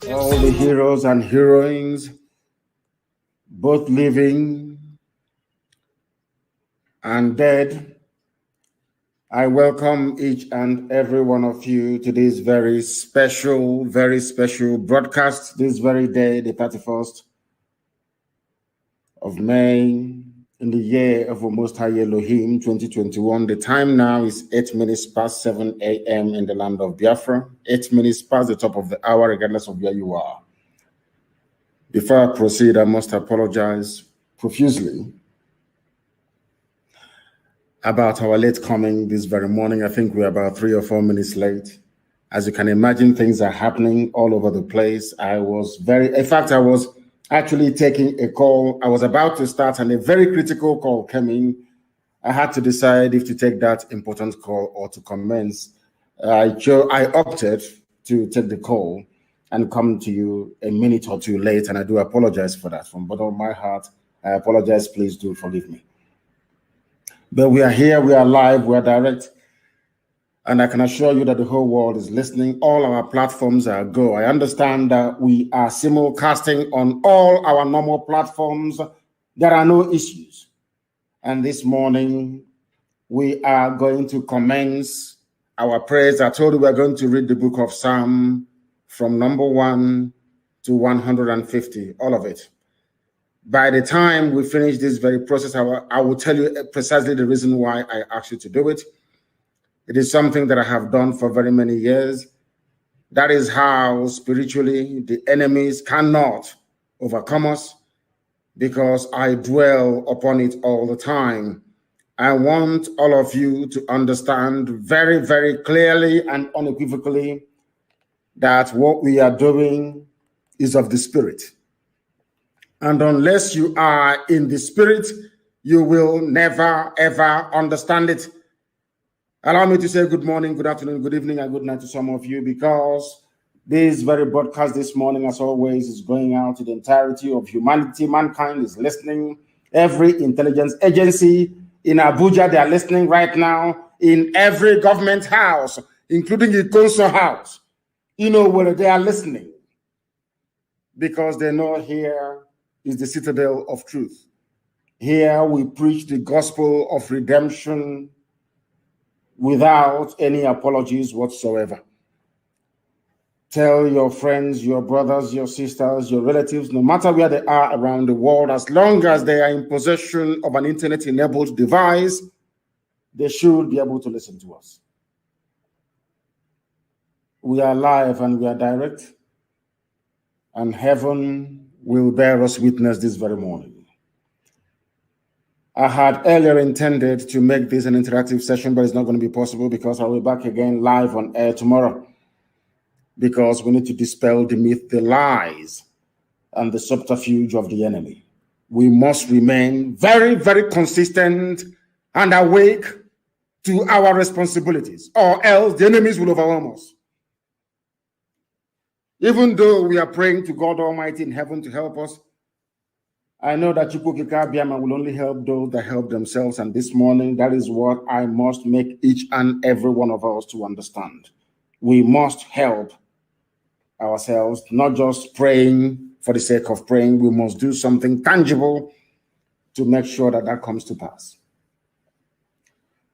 all the heroes and heroines, both living and dead. I welcome each and every one of you to this very special broadcast this very day, the 31st of May, in the year of our Most High Elohim 2021. The time now is 8 minutes past 7 a.m. in the land of Biafra, 8 minutes past the top of the hour, regardless of where you are. Before I proceed, I must apologize profusely about our late coming this very morning. I think we're about 3 or 4 minutes late. As you can imagine, things are happening all over the place. I was actually taking a call. I was about to start and a very critical call came in. I had to decide if to take that important call or to commence. I opted to take the call and come to you a minute or two late, and I do apologize for that. From the bottom of my heart, I apologize. Please do forgive me. But we are here, we are live, we are direct, and I can assure you that the whole world is listening. All our platforms are go. I understand that we are simulcasting on all our normal platforms. There are no issues. And this morning, we are going to commence our prayers. I told you we are going to read the book of Psalm from number 1 to 150, all of it. By the time we finish this very process, I will tell you precisely the reason why I asked you to do it. It is something that I have done for very many years. That is how spiritually the enemies cannot overcome us, because I dwell upon it all the time. I want all of you to understand very, very clearly and unequivocally that what we are doing is of the Spirit. And unless you are in the Spirit, you will never, ever understand it. Allow me to say good morning, good afternoon, good evening, and good night to some of you, because this very broadcast this morning, as always, is going out to the entirety of humanity. Mankind is listening. Every intelligence agency in Abuja, they are listening right now. In every government house, including the council house, you know where they are listening, because they know here is the citadel of truth. Here we preach the gospel of redemption without any apologies whatsoever. Tell your friends, your brothers, your sisters, your relatives, no matter where they are around the world, as long as they are in possession of an internet-enabled device, they should be able to listen to us. We are live and we are direct, and heaven will bear us witness this very morning. I had earlier intended to make this an interactive session, but it's not going to be possible because I'll be back again live on air tomorrow, because we need to dispel the myth, the lies, and the subterfuge of the enemy. We must remain very, very consistent and awake to our responsibilities, or else the enemies will overwhelm us. Even though we are praying to God Almighty in heaven to help us, I know that Chukwukika Biama will only help those that help themselves. And this morning, that is what I must make each and every one of us to understand. We must help ourselves, not just praying for the sake of praying. We must do something tangible to make sure that that comes to pass.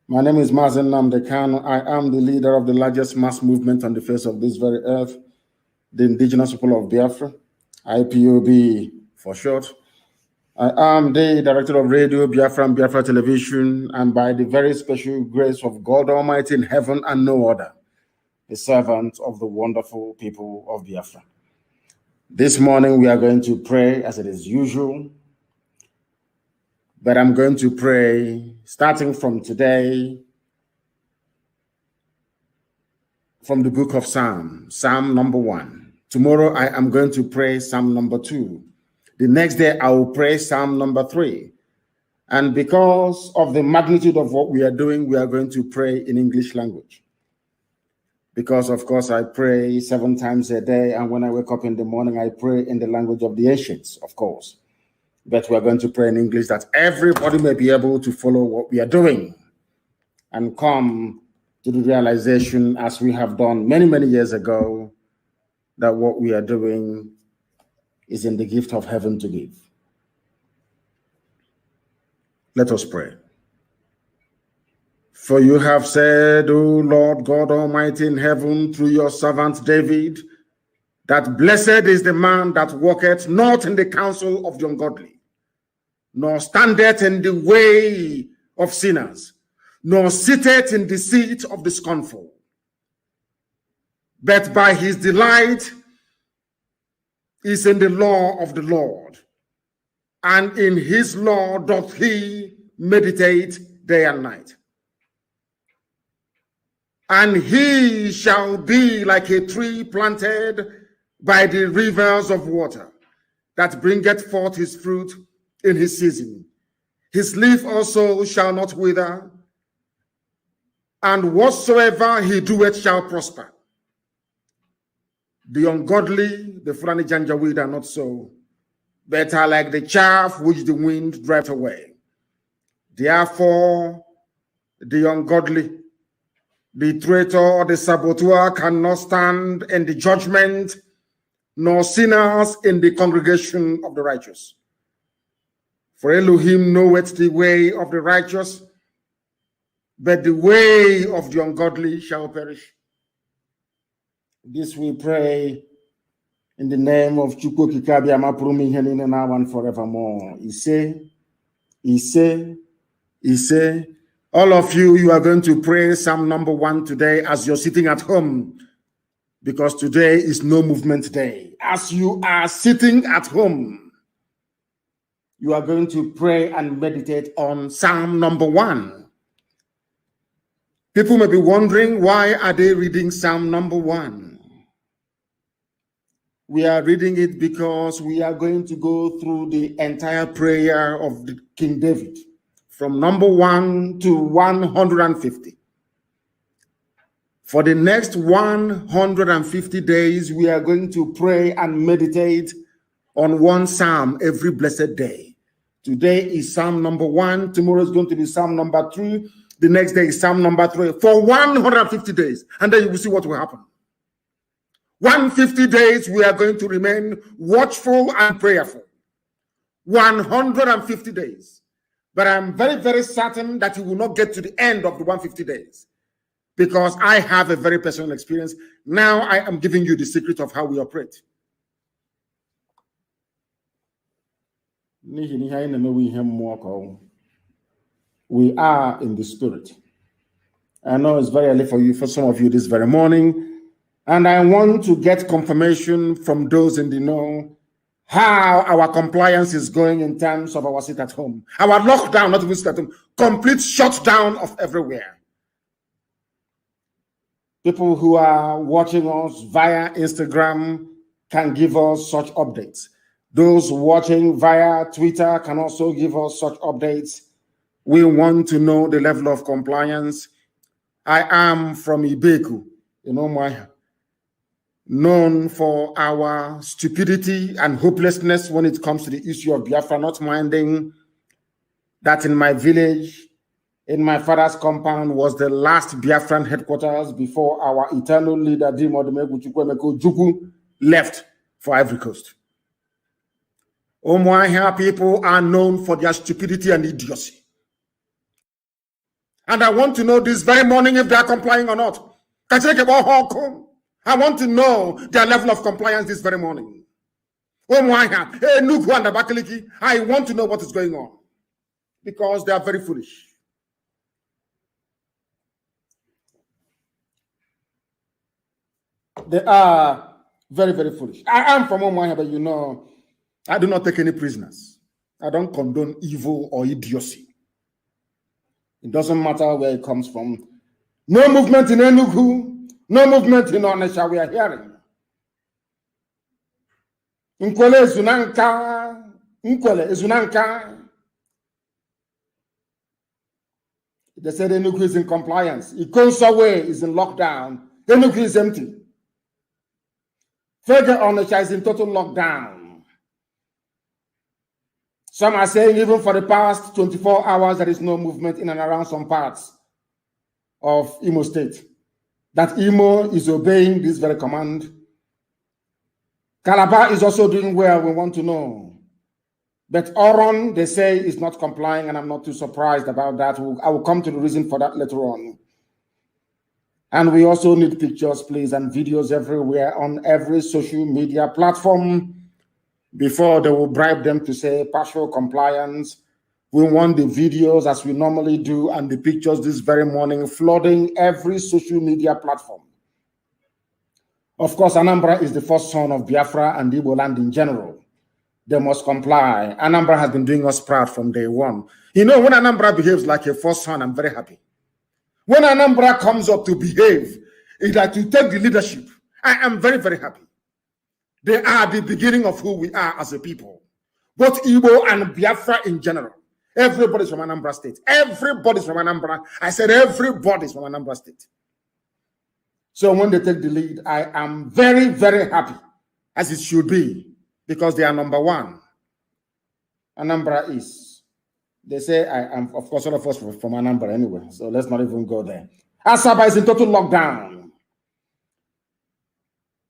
My name is Mazi Nnamdi Kanu. I am the leader of the largest mass movement on the face of this very earth, the indigenous people of Biafra, IPOB for short. I am the director of radio, Biafra and Biafra Television, and by the very special grace of God Almighty in heaven and no other, the servant of the wonderful people of Biafra. This morning we are going to pray as it is usual, but I'm going to pray starting from today from the book of Psalm number 1. Tomorrow I am going to pray Psalm number 2. The next day, I will pray Psalm number 3. And because of the magnitude of what we are doing, we are going to pray in English language. Because, of course, I pray 7 times a day. And when I wake up in the morning, I pray in the language of the ancients, of course. But we are going to pray in English that everybody may be able to follow what we are doing and come to the realization, as we have done many, many years ago, that what we are doing is in the gift of heaven to give. Let us pray. For you have said, O Lord God Almighty in heaven, through your servant David, that blessed is the man that walketh not in the counsel of the ungodly, nor standeth in the way of sinners, nor sitteth in the seat of the scornful. But by his delight is in the law of the Lord, and in his law doth he meditate day and night. And he shall be like a tree planted by the rivers of water, that bringeth forth his fruit in his season. His leaf also shall not wither, and whatsoever he doeth shall prosper. The ungodly, the Fulani Janjaweed, are not so, but are like the chaff which the wind driveth away. Therefore, the ungodly, the traitor or the saboteur cannot stand in the judgment, nor sinners in the congregation of the righteous. For Elohim knoweth the way of the righteous, but the way of the ungodly shall perish. This we pray in the name of Chukwu Kikabi Amapurumi Henine now and forevermore. He say, all of you, you are going to pray Psalm number 1 today as you're sitting at home, because today is no movement day. As you are sitting at home, you are going to pray and meditate on Psalm number 1. People may be wondering, why are they reading Psalm number 1? We are reading it because we are going to go through the entire prayer of King David, from number 1 to 150. For the next 150 days, we are going to pray and meditate on one psalm every blessed day. Today is Psalm number 1. Tomorrow is going to be Psalm number 2. The next day is Psalm number 3. For 150 days. And then you will see what will happen. 150 days, we are going to remain watchful and prayerful. 150 days. But I'm very, very certain that you will not get to the end of the 150 days, because I have a very personal experience. Now I am giving you the secret of how we operate. We are in the spirit. I know it's very early for some of you this very morning, and I want to get confirmation from those in the know how our compliance is going in terms of our sit at home. Our lockdown, not even sit at home, complete shutdown of everywhere. People who are watching us via Instagram can give us such updates. Those watching via Twitter can also give us such updates. We want to know the level of compliance. I am from Ibeku, known for our stupidity and hopelessness when it comes to the issue of Biafra, not minding that in my village, in my father's compound, was the last Biafran headquarters before our eternal leader, Dimodumegu Juku, left for Ivory Coast. Omoahia people are known for their stupidity and idiocy. And I want to know this very morning if they are complying or not. I want to know their level of compliance this very morning. I want to know what is going on, because they are very foolish. They are very, very foolish. I am from Omoahia, but I do not take any prisoners. I don't condone evil or idiocy. It doesn't matter where it comes from. No movement in Enugu, no movement in Onisha, we are hearing. Nkwele Zunanka. They said Enugu is in compliance. Ikonsawe is in lockdown. Enugu is empty. Further Onisha is in total lockdown. Some are saying even for the past 24 hours, there is no movement in and around some parts of Imo State. That Imo is obeying this very command. Calabar is also doing well, we want to know. But Oron, they say, is not complying, and I'm not too surprised about that. I will come to the reason for that later on. And we also need pictures, please, and videos everywhere on every social media platform before they will bribe them to say partial compliance. We want the videos as we normally do and the pictures this very morning flooding every social media platform. Of course, Anambra is the first son of Biafra and Igbo land in general. They must comply. Anambra has been doing us proud from day one. You know, when Anambra behaves like a first son, I'm very happy. When Anambra comes up to behave, it's like to take the leadership. I am very, very happy. They are the beginning of who we are as a people. Both Igbo and Biafra in general. Everybody's from Anambra State. Everybody's from Anambra. I said everybody's from Anambra State. So when they take the lead, I am very, very happy, as it should be, because they are number one. Anambra is. They say I am, of course, all of us from Anambra anyway, so let's not even go there. Asaba is in total lockdown.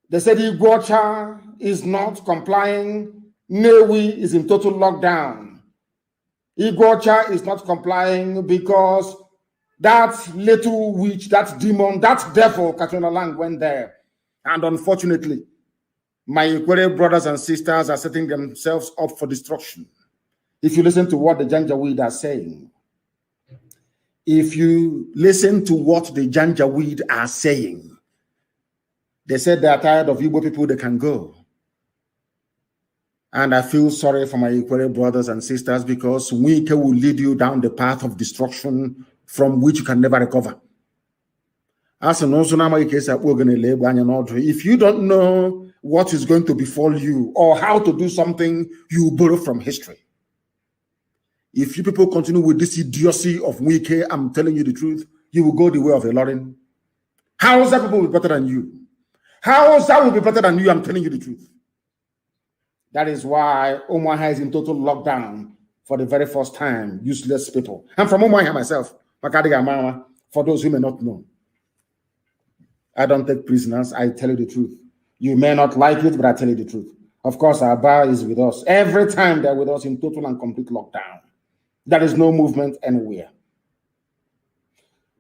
They said Iguacha is not complying. Newi is in total lockdown. Iguacha is not complying because that little witch, that demon, that devil, Katrina Lang, went there. And unfortunately, my Ikwere brothers and sisters are setting themselves up for destruction. If you listen to what the Janjaweed are saying, if you listen to what the Janjaweed are saying, they said they are tired of Igbo people, they can go. And I feel sorry for my Ikwere brothers and sisters because Wike will lead you down the path of destruction from which you can never recover. If you don't know what is going to befall you or how to do something, you borrow from history. If you people continue with this idiocy of Wike, I'm telling you the truth, you will go the way of a Lauren. How is that people will be better than you? How is that will be better than you? I'm telling you the truth. That is why Omaha is in total lockdown for the very first time. Useless people. I'm from Omaha myself. For those who may not know. I don't take prisoners. I tell you the truth. You may not like it, but I tell you the truth. Of course, our bar is with us. Every time they're with us in total and complete lockdown. There is no movement anywhere.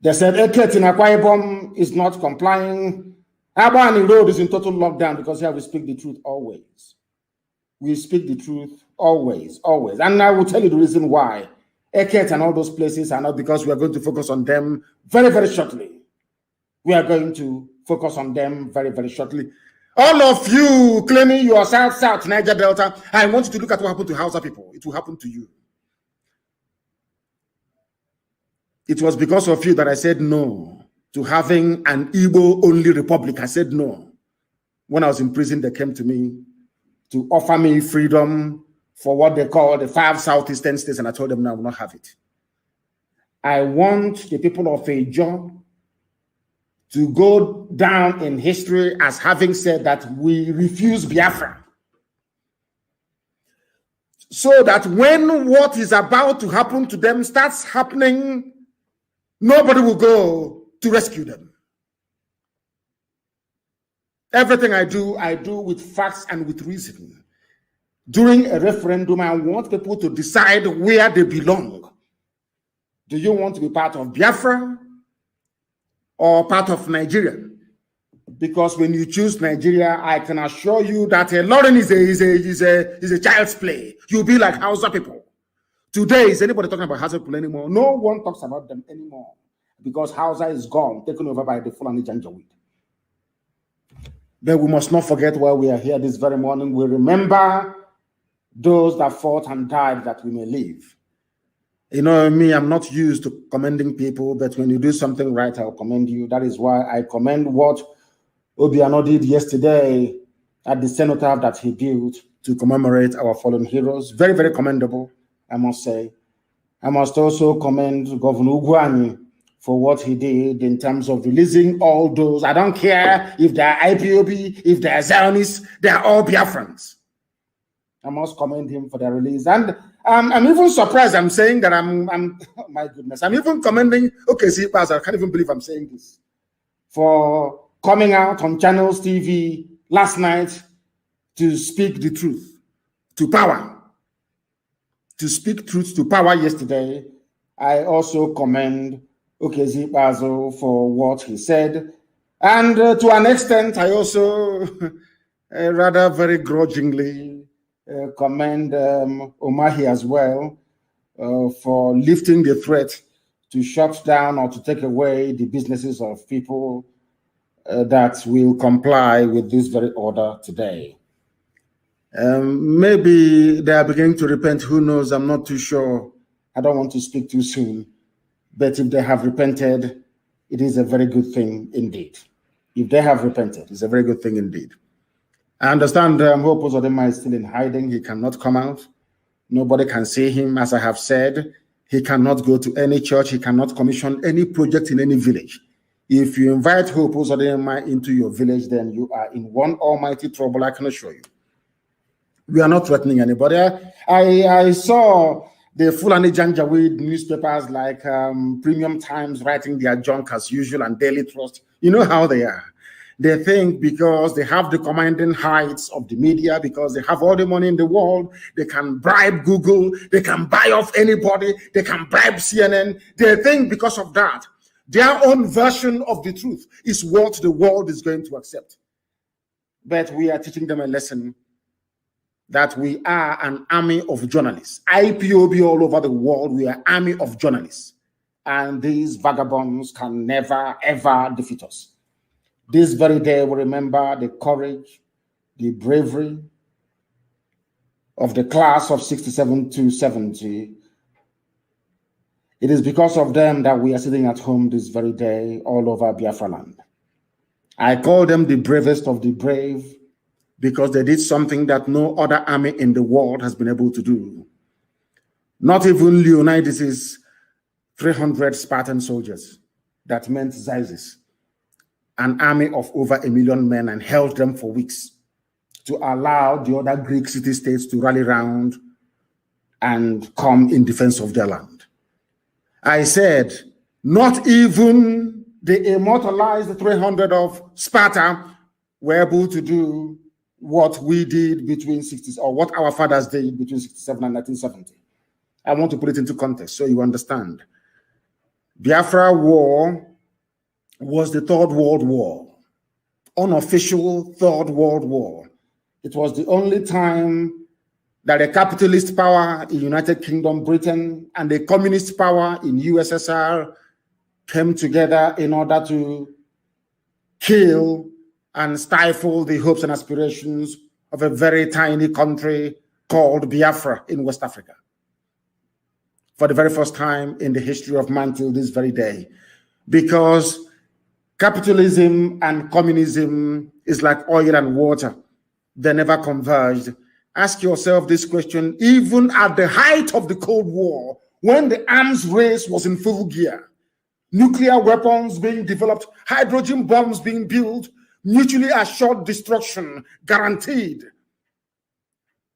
They said Eket in Akwa Ibom is not complying. Abani Road is in total lockdown because here we speak the truth always. We speak the truth always, always. And I will tell you the reason why. Eket and all those places are not, because we are going to focus on them very, very shortly. We are going to focus on them very, very shortly. All of you claiming you are South, Niger Delta, I want you to look at what happened to Hausa people. It will happen to you. It was because of you that I said no to having an Igbo-only republic. I said no. When I was in prison, they came to me to offer me freedom for what they call the 5 southeastern states, and I told them no, I will not have it. I want the people of Ejo to go down in history as having said that we refuse Biafra. So that when what is about to happen to them starts happening, nobody will go to rescue them. Everything I do with facts and with reason. During a referendum, I want people to decide where they belong. Do you want to be part of Biafra or part of Nigeria? Because when you choose Nigeria, I can assure you that Lauren is a child's play. You'll be like Hausa people. Today, is anybody talking about Hausa people anymore? No one talks about them anymore because Hausa is gone, taken over by the Fulani Janjaweed. But we must not forget why we are here this very morning. We remember those that fought and died that we may live. You know me, I'm not used to commending people, but when you do something right, I'll commend you. That is why I commend what Obiano did yesterday at the cenotaph that he built to commemorate our fallen heroes. Very, very commendable, I must say. I must also commend Governor Ugwani for what he did in terms of releasing all those. I don't care if they're IPOB, if they're Zionists, they're all Biafrans. I must commend him for their release. And I'm even surprised I'm saying that I'm oh my goodness, I'm even commending, okay, see, Pastor, I can't even believe I'm saying this, for coming out on Channels TV last night to speak the truth to power. To speak truth to power yesterday, I also commend Okezi Bazo for what he said. And to an extent, I also rather very grudgingly commend Omahi as well for lifting the threat to shut down or to take away the businesses of people that will comply with this very order today. Maybe they are beginning to repent. Who knows? I'm not too sure. I don't want to speak too soon. But if they have repented, it is a very good thing indeed. If they have repented, it's a very good thing indeed. I understand Hope Uzodinma is still in hiding. He cannot come out. Nobody can see him. As I have said, he cannot go to any church. He cannot commission any project in any village. If you invite Hope Uzodinma into your village, then you are in one almighty trouble, I can assure you. We are not threatening anybody. I saw the Fulani Janjaweed newspapers like Premium Times writing their junk as usual and Daily Trust. You know how they are. They think because they have the commanding heights of the media, because they have all the money in the world, they can bribe Google, they can buy off anybody, they can bribe CNN. They think because of that, their own version of the truth is what the world is going to accept. But we are teaching them a lesson that we are an army of journalists. IPOB all over the world, we are an army of journalists. And these vagabonds can never, ever defeat us. This very day, we remember the courage, the bravery of the class of 67 to 70. It is because of them that we are sitting at home this very day all over Biafra land. I call them the bravest of the brave, because they did something that no other army in the world has been able to do. Not even Leonidas' 300 Spartan soldiers that meant Xerxes, an army of over 1 million men, and held them for weeks to allow the other Greek city-states to rally round and come in defense of their land. I said, not even the immortalized 300 of Sparta were able to do what we did between 60s, or what our fathers did between 67 and 1970. I want to put it into context so you understand. Biafra War was the Third World War, unofficial Third World War. It was the only time that a capitalist power in United Kingdom, Britain, and a communist power in USSR came together in order to kill and stifle the hopes and aspirations of a very tiny country called Biafra in West Africa. For the very first time in the history of man till this very day. Because capitalism and communism is like oil and water. They never converged. Ask yourself this question, even at the height of the Cold War, when the arms race was in full gear, nuclear weapons being developed, hydrogen bombs being built, mutually assured destruction guaranteed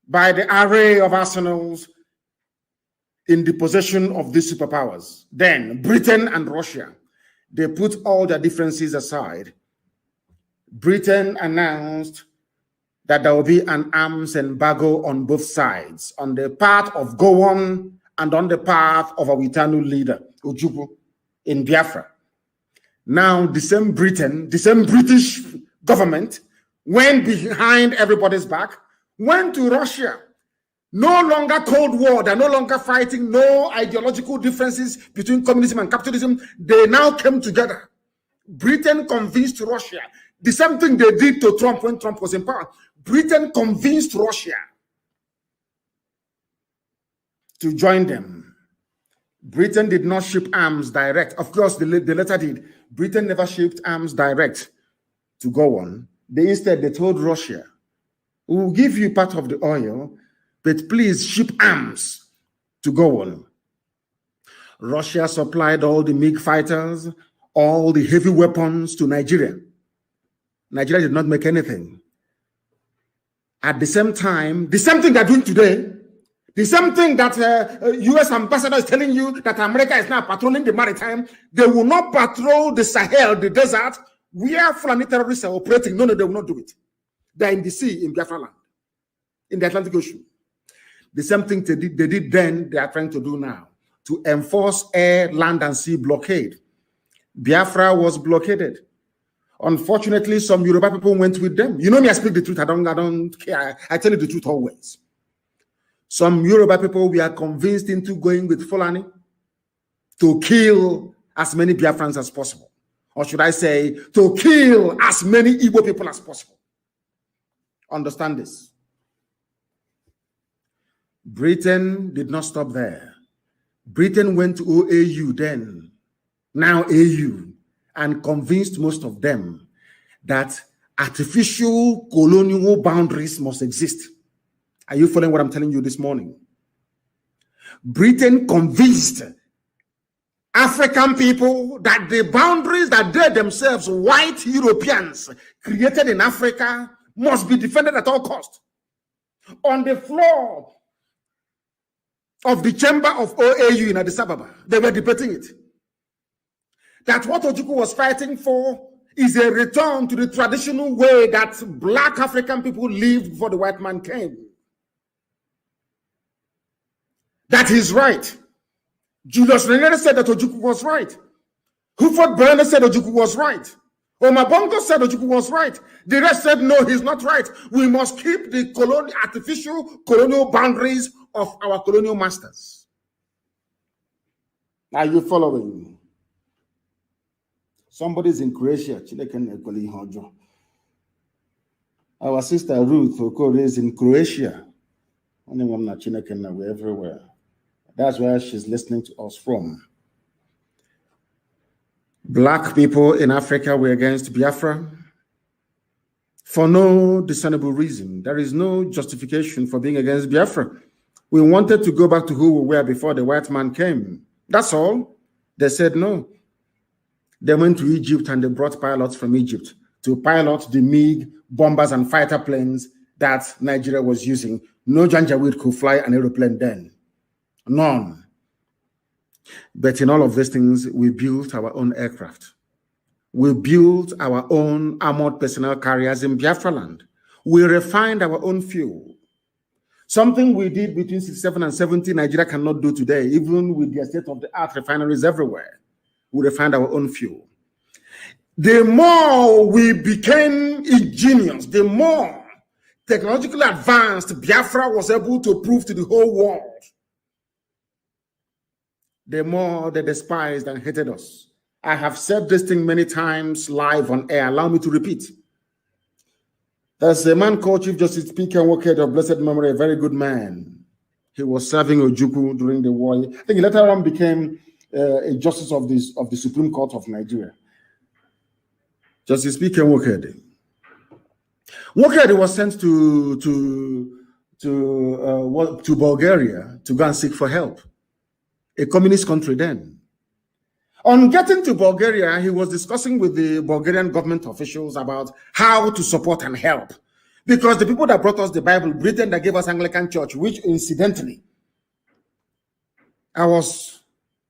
by the array of arsenals in the possession of these superpowers. Then Britain and Russia, they put all their differences aside. Britain announced that there will be an arms embargo on both sides, on the part of Gowon and on the part of our Itanu leader, Ojukwu, in Biafra. Now, the same Britain, the same British government went behind everybody's back, went to Russia. No longer Cold War, they're no longer fighting, no ideological differences between communism and capitalism. They now came together. Britain convinced Russia. The same thing they did to Trump when Trump was in power. Britain convinced Russia to join them. Britain did not ship arms direct. Of course, the letter did. Britain never shipped arms direct to go on. Instead, they told Russia, we will give you part of the oil, but please ship arms to go on. Russia supplied all the MiG fighters, all the heavy weapons to Nigeria. Nigeria did not make anything. At the same time, the same thing they're doing today, the same thing that U.S. ambassador is telling you that America is now patrolling the maritime, they will not patrol the Sahel, the desert, where Fulani terrorists are operating. No, they will not do it. They're in the sea, in Biafra land. in the Atlantic Ocean. The same thing they did then, they are trying to do now, to enforce air, land, and sea blockade. Biafra was blockaded. Unfortunately, some Yoruba people went with them. You know me, I speak the truth. I don't care. I tell you the truth always. Some Yoruba people we are convinced into going with Fulani to kill as many Biafrans as possible. Or should I say, to kill as many Igbo people as possible. Understand this. Britain did not stop there. Britain went to OAU then, now AU, and convinced most of them that artificial colonial boundaries must exist. Are you following what I'm telling you this morning? Britain convinced African people that the boundaries that they themselves, white Europeans, created in Africa must be defended at all costs. On the floor of the chamber of OAU in Addis Ababa, they were debating it. That what Ojukwu was fighting for is a return to the traditional way that black African people lived before the white man came. That is right. Julius Nyerere said that Ojukwu was right. Huford Berners said Ojukwu was right. Omar Bongo said Ojukwu was right. The rest said, no, he's not right. We must keep the artificial colonial boundaries of our colonial masters. Are you following? Somebody's in Croatia. Our sister Ruth Okoro is in Croatia. We're everywhere. That's where she's listening to us from. Black people in Africa were against Biafra for no discernible reason. There is no justification for being against Biafra. We wanted to go back to who we were before the white man came. That's all. They said no. They went to Egypt and they brought pilots from Egypt to pilot the MiG bombers and fighter planes that Nigeria was using. No Janjaweed could fly an aeroplane then. None. But in all of these things, we built our own aircraft. We built our own armored personnel carriers in Biafra land. We refined our own fuel. Something we did between 67 and 70, Nigeria cannot do today, even with the state-of-the-art refineries everywhere. We refined our own fuel. The more we became ingenious, the more technologically advanced Biafra was able to prove to the whole world, the more they despised and hated us. I have said this thing many times live on air. Allow me to repeat. There's a man called Chief Justice P.K. Nwokedi of blessed memory, a very good man. He was serving Ojukwu during the war. I think he later on became a justice of the Supreme Court of Nigeria. Justice P.K. Nwokedi. Nwokedi was sent to Bulgaria to go and seek for help. A communist country then. On getting to Bulgaria, he was discussing with the Bulgarian government officials about how to support and help. Because the people that brought us the Bible, Britain that gave us Anglican Church, which incidentally, I was,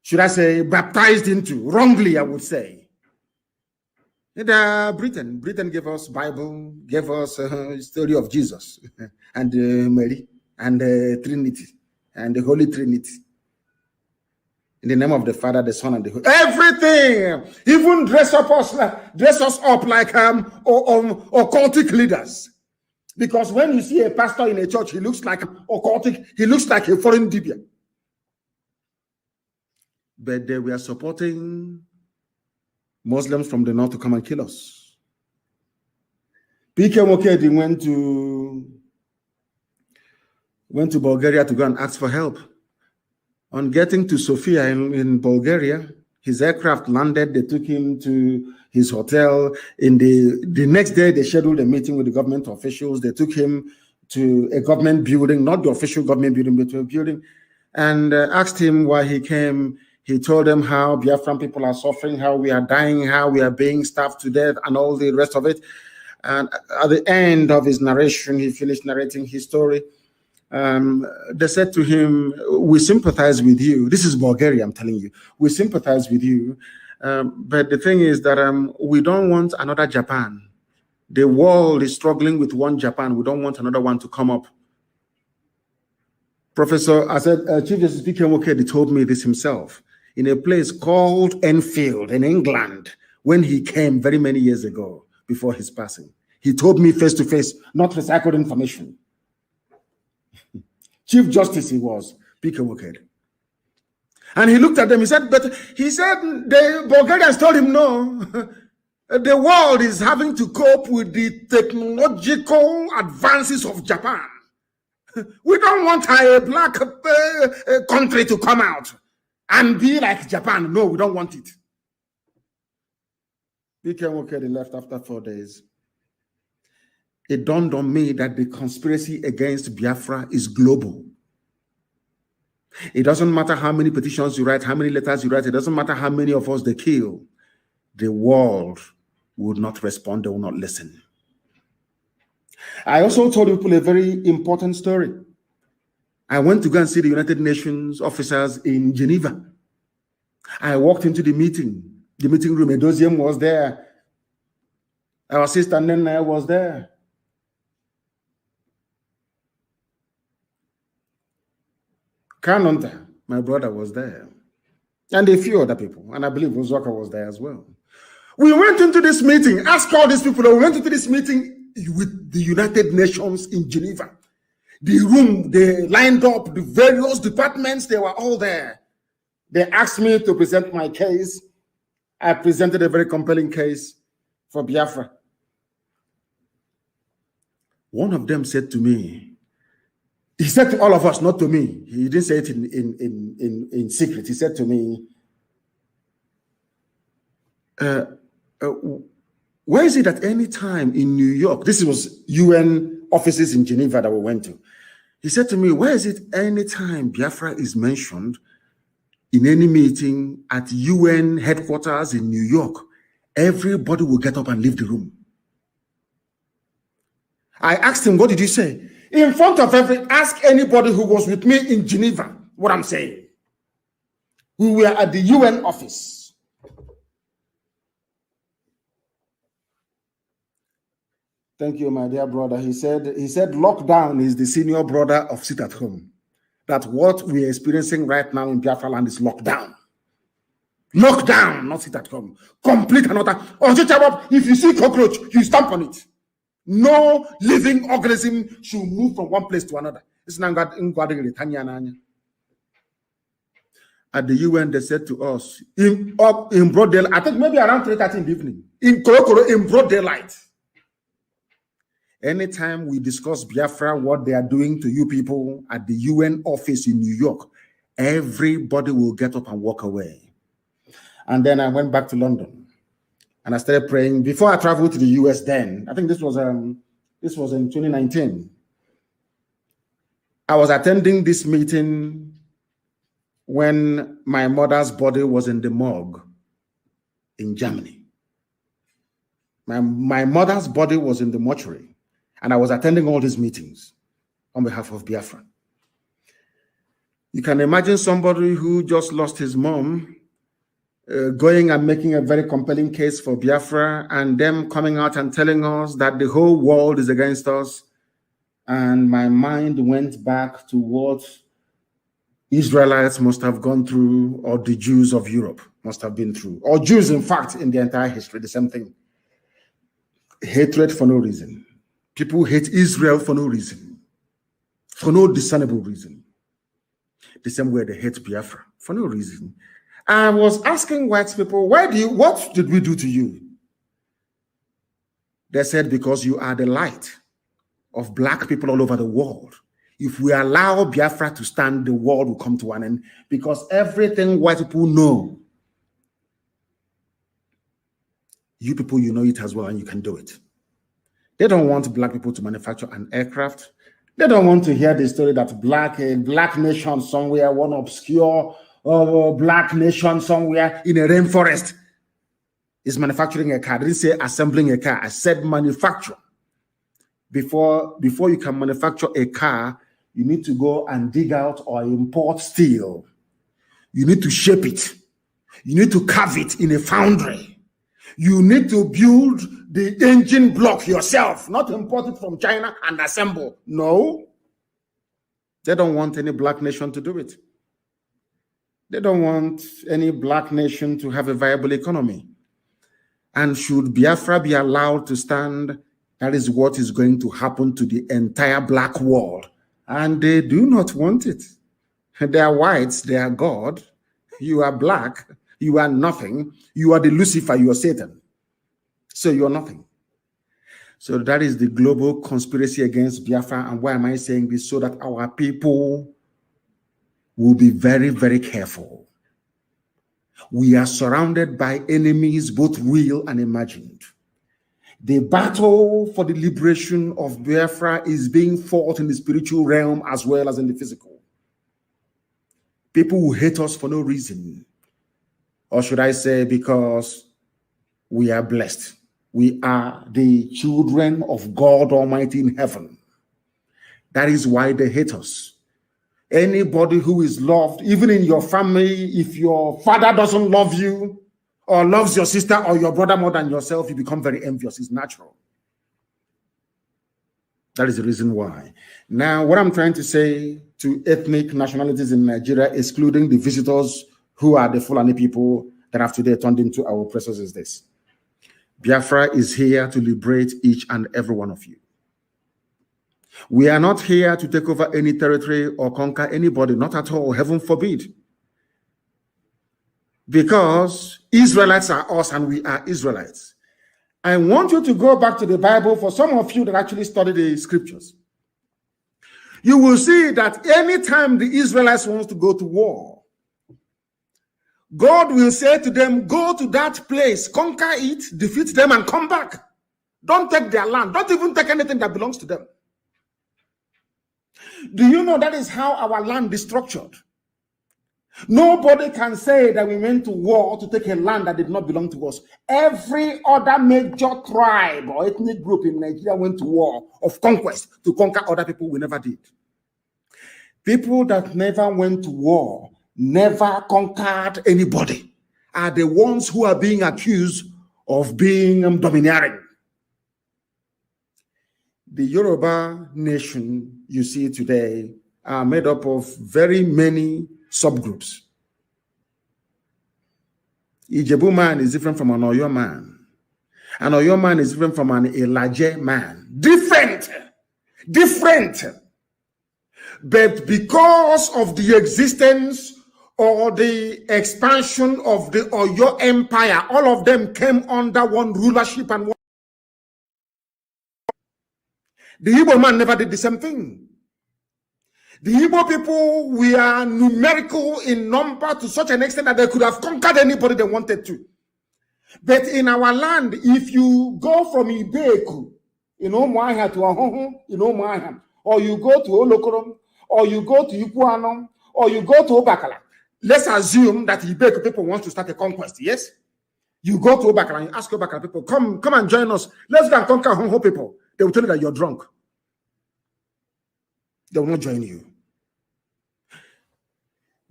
should I say, baptized into, wrongly I would say. Britain gave us Bible, gave us a story of Jesus and Mary and the Trinity and the Holy Trinity. In the name of the Father, the Son, and the Holy everything, even dress us up like occultic leaders. Because when you see a pastor in a church, he looks like occultic, he looks like a foreign dibia. But they were supporting Muslims from the north to come and kill us. P.K. Nwokedi went to Bulgaria to go and ask for help. On getting to Sofia in Bulgaria, his aircraft landed. They took him to his hotel. In the next day, they scheduled a meeting with the government officials. They took him to a government building, not the official government building, but to a building, and asked him why he came. He told them how Biafran people are suffering, how we are dying, how we are being starved to death, and all the rest of it. And at the end of his narration, he finished narrating his story. They said to him, we sympathize with you. This is Bulgaria, I'm telling you. We sympathize with you. But the thing is that we don't want another Japan. The world is struggling with one Japan. We don't want another one to come up Professor, I said, Chief Justice P.K. Mokedi told me this himself in a place called Enfield in England when he came very many years ago before his passing. He told me face to face, not recycled information. Chief Justice he was, P.K. Mokedi. And he looked at them, he said, the Bulgarians told him no. The world is having to cope with the technological advances of Japan. We don't want a black country to come out and be like Japan. No, we don't want it. P.K. Mokedi left after 4 days. It dawned on me that the conspiracy against Biafra is global. It doesn't matter how many petitions you write, how many letters you write. It doesn't matter how many of us they kill. The world would not respond. They will not listen. I also told people a very important story. I went to go and see the United Nations officers in Geneva. I walked into the meeting room. Edoziem was there. Our sister Nena was there. Kanu, my brother, was there. And a few other people. And I believe Uzoka was there as well. We went into this meeting. Ask all these people. We went into this meeting with the United Nations in Geneva. The room, they lined up, the various departments, they were all there. They asked me to present my case. I presented a very compelling case for Biafra. One of them said to me, he said to all of us, not to me. He didn't say it in secret. He said to me, where is it at any time in New York? This was UN offices in Geneva that we went to. He said to me, where is it any time Biafra is mentioned in any meeting at UN headquarters in New York, everybody will get up and leave the room. I asked him, what did you say? In front of ask anybody who was with me in Geneva what I'm saying. We were at the UN office. Thank you, my dear brother. He said lockdown is the senior brother of sit at home. That what we are experiencing right now in Biafra land is lockdown. Lockdown, not sit at home. Complete another. If you see cockroach, you stamp on it. No living organism should move from one place to another. At the UN, they said to us, in broad daylight, I think maybe around 3:30 in the evening, in Korokoro, in broad daylight. Anytime we discuss Biafra, what they are doing to you people at the UN office in New York, everybody will get up and walk away. And then I went back to London. And I started praying before I traveled to the US then. I think this was in 2019. I was attending this meeting when my mother's body was in the morgue in Germany. My mother's body was in the mortuary, and I was attending all these meetings on behalf of Biafra. You can imagine somebody who just lost his mom going and making a very compelling case for Biafra, and them coming out and telling us that the whole world is against us. And my mind went back to what Israelites must have gone through, or the Jews of Europe must have been through, or Jews, in fact, in the entire history, the same thing. Hatred for no reason. People hate Israel for no reason, for no discernible reason. The same way they hate Biafra, for no reason. I was asking white people, what did we do to you? They said, because you are the light of black people all over the world. If we allow Biafra to stand, the world will come to an end, because everything white people know, you people, you know it as well, and you can do it. They don't want black people to manufacture an aircraft. They don't want to hear the story that a black nation somewhere, one obscure black nation somewhere in a rainforest is manufacturing a car. I didn't say assembling a car. I said manufacture. Before you can manufacture a car, you need to go and dig out or import steel. You need to shape it. You need to carve it in a foundry. You need to build the engine block yourself, not import it from China and assemble. No. They don't want any black nation to do it. They don't want any black nation to have a viable economy. And should Biafra be allowed to stand, that is what is going to happen to the entire black world. And they do not want it. They are whites, they are God. You are black, you are nothing. You are the Lucifer, you are Satan. So you are nothing. So that is the global conspiracy against Biafra. And why am I saying this? So that our people will be very, very careful. We are surrounded by enemies, both real and imagined. The battle for the liberation of Biafra is being fought in the spiritual realm as well as in the physical. People will hate us for no reason. Or should I say, because we are blessed. We are the children of God Almighty in heaven. That is why they hate us. Anybody who is loved, even in your family, if your father doesn't love you or loves your sister or your brother more than yourself, you become very envious. It's natural. That is the reason why. Now, what I'm trying to say to ethnic nationalities in Nigeria, excluding the visitors who are the Fulani people that have today turned into our oppressors, is this. Biafra is here to liberate each and every one of you. We are not here to take over any territory or conquer anybody, not at all, heaven forbid. Because Israelites are us and we are Israelites. I want you to go back to the Bible for some of you that actually study the scriptures. You will see that anytime the Israelites want to go to war, God will say to them, go to that place, conquer it, defeat them, and come back. Don't take their land. Don't even take anything that belongs to them. Do you know that is how our land is structured? Nobody can say that we went to war to take a land that did not belong to us. Every other major tribe or ethnic group in Nigeria went to war of conquest to conquer other people. We never did. People that never went to war, never conquered anybody, are the ones who are being accused of being domineering. The Yoruba nation you see today are made up of very many subgroups. Ijebu man is different from an Oyo man. An Oyo man is different from an Elaje man. Different. But because of the existence or the expansion of the Oyo Empire, all of them came under one rulership and one. The Igbo man never did the same thing. The Igbo people, we are numerical in number to such an extent that they could have conquered anybody they wanted to. But in our land, if you go from Ibeku, Umuahia to Ahohu, Umuahia, or you go to Olokorom, or you go to Ikuanom, or you go to Obakala, let's assume that Ibeku people want to start a conquest, yes? You go to Obakala and you ask Obakala people, come and join us. Let's go and conquer Honho people. They will tell you that you're drunk. They will not join you.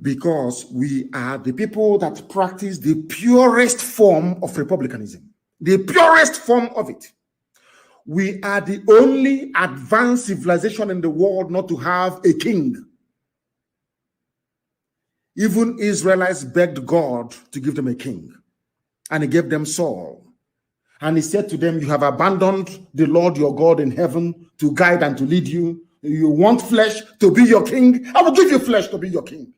Because we are the people that practice the purest form of republicanism. The purest form of it. We are the only advanced civilization in the world not to have a king. Even Israelites begged God to give them a king. And he gave them Saul. And he said to them, you have abandoned the Lord your God in heaven to guide and to lead you. You want flesh to be your king? I will give you flesh to be your king.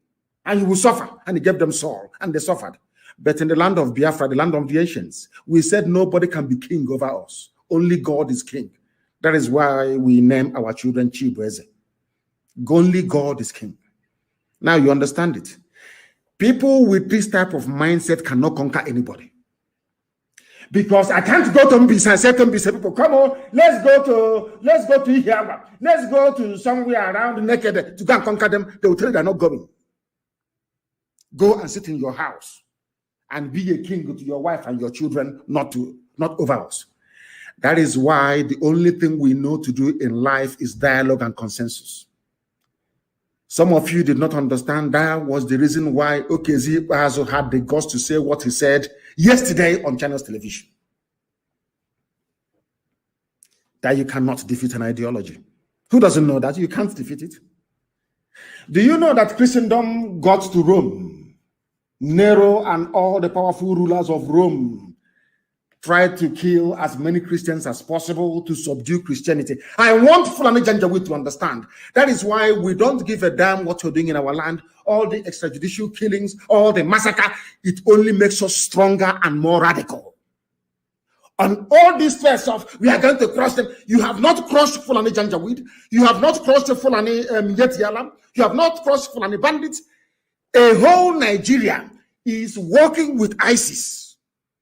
And you will suffer. And he gave them Saul, and they suffered. But in the land of Biafra, the land of the ancients, we said nobody can be king over us. Only God is king. That is why we name our children Chibueze. Only God is king. Now you understand it. People with this type of mindset cannot conquer anybody. Because I can't go to Mbisa and say to Mbisa people, come on, let's go to Ihiaba. Let's go to somewhere around naked to go and conquer them. They will tell you they're not going. Go and sit in your house and be a king to your wife and your children, not over us. That is why the only thing we know to do in life is dialogue and consensus. Some of you did not understand that was the reason why Okezi also had the guts to say what he said yesterday on Channels Television. That you cannot defeat an ideology. Who doesn't know that? You can't defeat it. Do you know that Christendom got to Rome? Nero and all the powerful rulers of Rome tried to kill as many Christians as possible to subdue Christianity. I want Fulani Janjaweed to understand. That is why we don't give a damn what you're doing in our land. All the extrajudicial killings, all the massacre, it only makes us stronger and more radical. On all these threats of we are going to crush them, you have not crushed Fulani Janjaweed, you have not crushed Fulani Yetialam, you have not crushed Fulani bandits. A whole Nigeria is working with ISIS.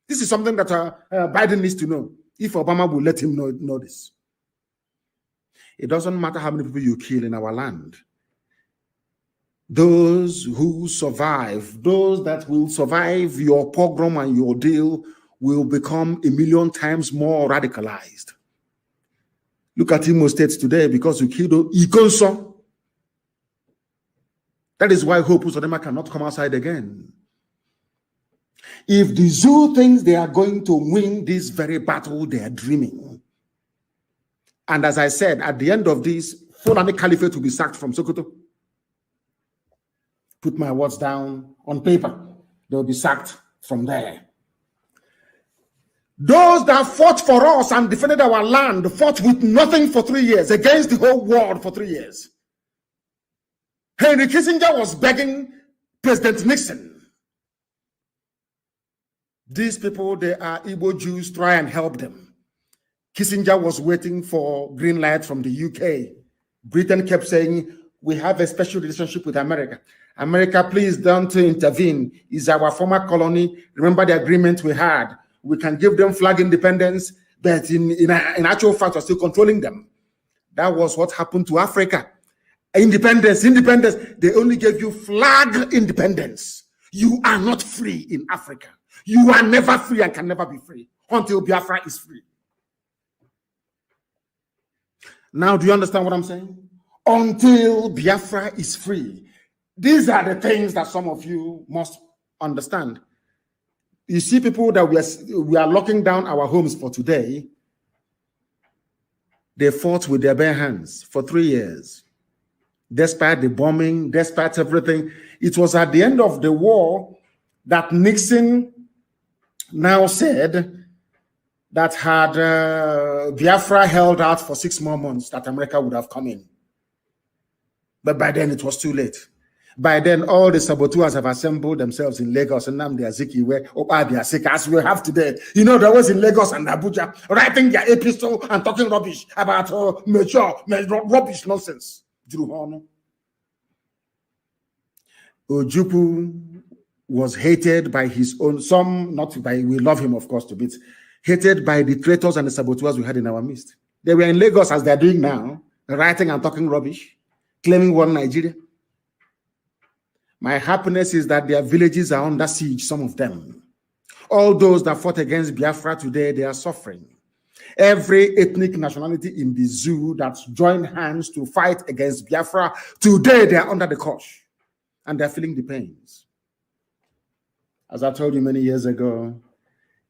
This is something that Biden needs to know, if Obama will let him know this. It doesn't matter how many people you kill in our land. Those who survive, those that will survive your pogrom and your deal will become 1,000,000 times more radicalized. Look at Imo State today because you killed Ikonso. That is why Hope Uzodinma cannot come outside again. If the zoo thinks they are going to win this very battle, they are dreaming. And as I said, at the end of this, Fulani Caliphate will be sacked from Sokoto. Put my words down on paper. They will be sacked from there. Those that fought for us and defended our land fought with nothing for 3 years against the whole world for 3 years. Henry Kissinger was begging President Nixon. These people, they are Igbo Jews, try and help them. Kissinger was waiting for green light from the UK. Britain kept saying, we have a special relationship with America. America, please don't intervene. It's our former colony. Remember the agreement we had. We can give them flag independence, but in actual fact, we're still controlling them. That was what happened to Africa. Independence. They only gave you flag independence. You are not free in Africa. You are never free and can never be free until Biafra is free. Now, do you understand what I'm saying? Until Biafra is free. These are the things that some of you must understand. You see people that we are locking down our homes for today, they fought with their bare hands for 3 years. Despite the bombing, despite everything. It was at the end of the war that Nixon now said that had Biafra held out for 6 more months, that America would have come in. But by then it was too late. By then, all the saboteurs have assembled themselves in Lagos and Nnamdi Azikiwe, Obabia Sika, as we have today. You know, there was in Lagos and Abuja writing their epistle and talking rubbish about rubbish nonsense. Ojukwu was hated by his own, some not by, we love him of course to bits, hated by the traitors and the saboteurs we had in our midst. They were in Lagos as they're doing now, writing and talking rubbish, claiming one Nigeria. My happiness is that their villages are under siege, some of them. All those that fought against Biafra today, they are suffering. Every ethnic nationality in the zoo that's joined hands to fight against Biafra, today they are under the curse and they're feeling the pains. As I told you many years ago,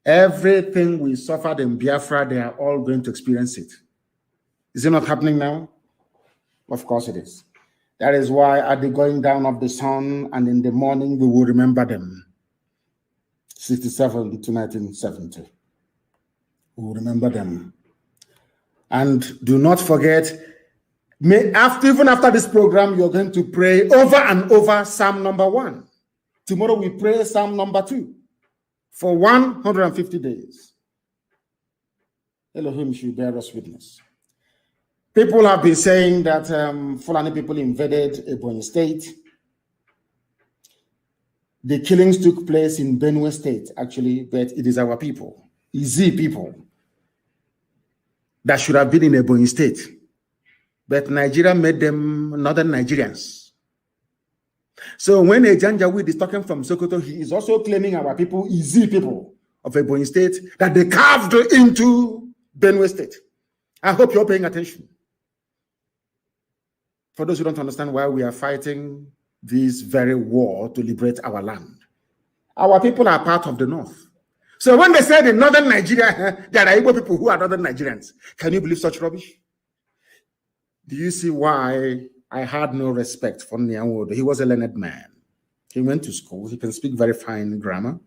everything we suffered in Biafra, they are all going to experience it. Is it not happening now? Of course it is. That is why at the going down of the sun and in the morning, we will remember them. 67 to 1970. We will remember them. And do not forget, even after this program, you're going to pray over and over Psalm number 1. Tomorrow we pray Psalm number 2 for 150 days. Elohim should bear us witness. People have been saying that Fulani people invaded Ebonyi State. The killings took place in Benue State, actually, but it is our people, Izi people, that should have been in Ebonyi State. But Nigeria made them northern Nigerians. So when a Janjaweed is talking from Sokoto, he is also claiming our people, Izi people of Ebonyi State, that they carved into Benue State. I hope you're paying attention. For those who don't understand why we are fighting this very war to liberate our land. Our people are part of the North. So when they say in northern Nigeria, there are Igbo people who are northern Nigerians. Can you believe such rubbish? Do you see why I had no respect for Nyawodo. He was a learned man. He went to school. He can speak very fine grammar.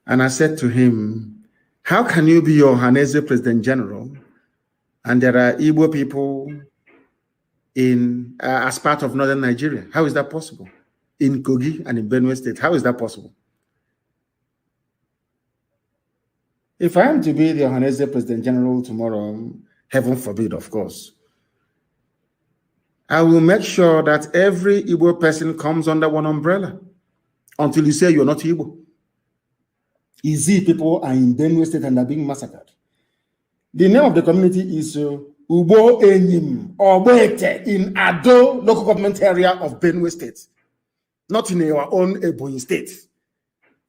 And I said to him, how can you be your Hanese President General and there are Igbo people in as part of northern Nigeria? How is that possible? In Kogi and in Benue State, how is that possible? If I am to be the Hanese President General tomorrow, heaven forbid, of course, I will make sure that every Igbo person comes under one umbrella until you say you're not Igbo. Easy people are in Benue State and are being massacred. The name of the community is Ubo Enyim or Wete in Ado local government area of Benue State, not in our own Ebonyi State.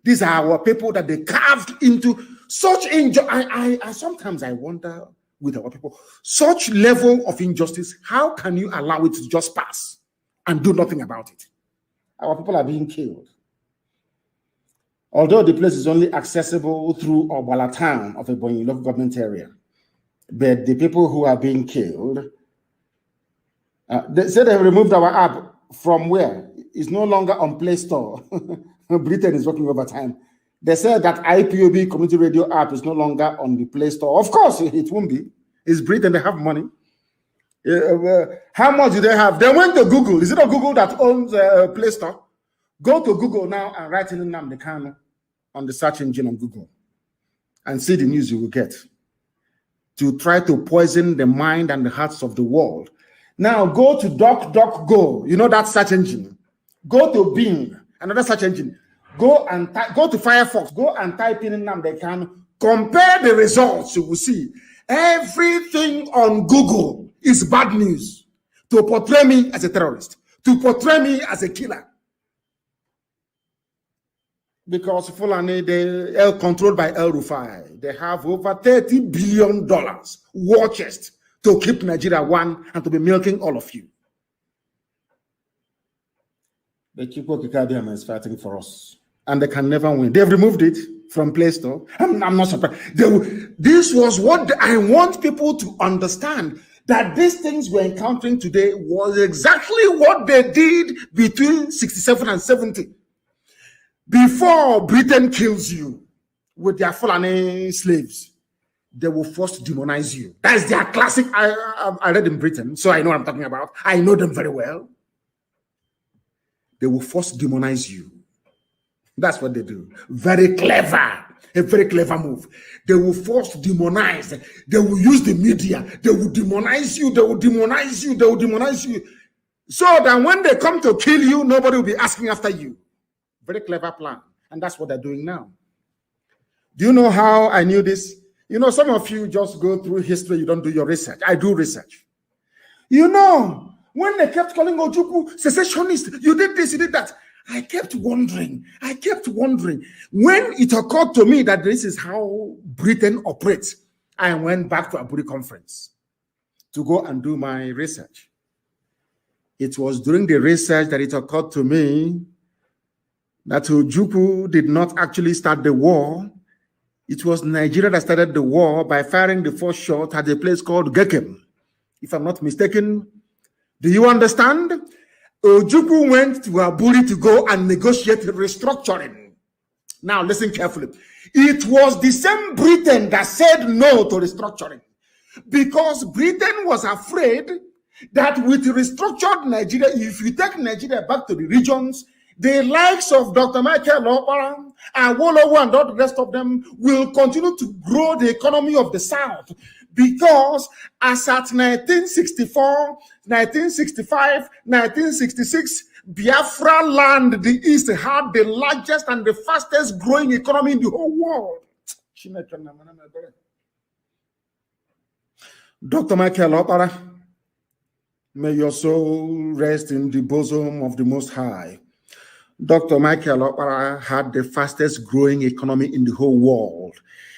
These are our people that they carved into such injustice. I sometimes I wonder with our people, such level of injustice, how can you allow it to just pass and do nothing about it? Our people are being killed. Although the place is only accessible through Obala town of Ebonyi local government area, but the people who are being killed, they said they removed our app from where? It's no longer on Play Store. Britain is working overtime. They said that IPOB community radio app is no longer on the Play Store. Of course, it won't be. It's Britain, they have money. How much do they have? They went to Google. Is it not Google that owns Play Store? Go to Google now and write in Nnamdi Kanu on the search engine on Google and see the news you will get to try to poison the mind and the hearts of the world. Now go to DuckDuckGo, you know that search engine. Go to Bing, another search engine. Go to Firefox, go and type in Nnamdi Kanu. Compare the results, you will see. Everything on Google is bad news to portray me as a terrorist, to portray me as a killer. Because Fulani, they are controlled by El Rufai. They have over $30 billion war chest to keep Nigeria one and to be milking all of you. The Chukwu Kikadiama is fighting for us. And they can never win. They've removed it from Play Store. I'm not surprised. This was what I want people to understand, that these things we're encountering today was exactly what they did between 67 and 70. Before Britain kills you with their Fulani slaves, they will first demonize you. That's their classic. I read in Britain, so I know what I'm talking about. I know them very well. They will first demonize you. That's what they do. Very clever. A very clever move. They will first demonize. They will use the media. They will demonize you. They will demonize you. They will demonize you. So that when they come to kill you, nobody will be asking after you. Very clever plan. And that's what they're doing now. Do you know how I knew this? You know, some of you just go through history. You don't do your research. I do research. You know, when they kept calling Ojukwu secessionist, you did this, you did that. I kept wondering. When it occurred to me that this is how Britain operates, I went back to Aburi conference to go and do my research. It was during the research that it occurred to me that Ojukwu did not actually start the war. It was Nigeria that started the war by firing the first shot at a place called Gekem. If I'm not mistaken, do you understand? Ojukwu went to Aburi to go and negotiate restructuring. Now listen carefully. It was the same Britain that said no to restructuring, because Britain was afraid that with restructured Nigeria, if you take Nigeria back to the regions, the likes of Dr. Michael Okpara and Wolowo and all the rest of them will continue to grow the economy of the South. Because as at 1964, 1965, 1966, Biafra land, the East, had the largest and the fastest growing economy in the whole world. Dr. Michael Okpara, may your soul rest in the bosom of the Most High. Dr. Michael Okpara had the fastest growing economy in the whole world.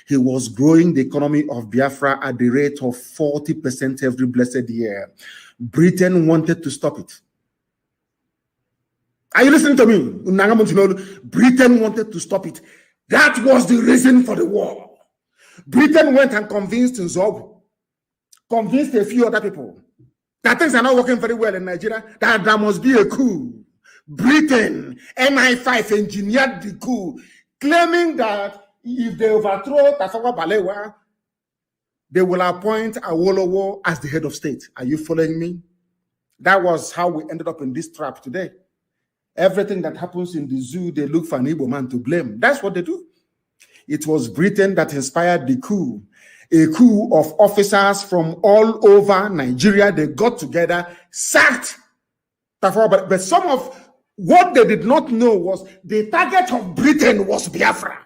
He was growing the economy of Biafra at the rate of 40% every blessed year. Britain wanted to stop it. Are you listening to me? Britain wanted to stop it. That was the reason for the war. Britain went and convinced Nzogu, convinced a few other people. That things are not working very well in Nigeria, that there must be a coup. Britain, MI5 engineered the coup, claiming that if they overthrow Tafawa Balewa, they will appoint Awolowo as the head of state. Are you following me? That was how we ended up in this trap today. Everything that happens in the zoo, they look for an Igbo man to blame. That's what they do. It was Britain that inspired the coup. A coup of officers from all over Nigeria. They got together, sacked Tafawa. But some of what they did not know was the target of Britain was Biafra,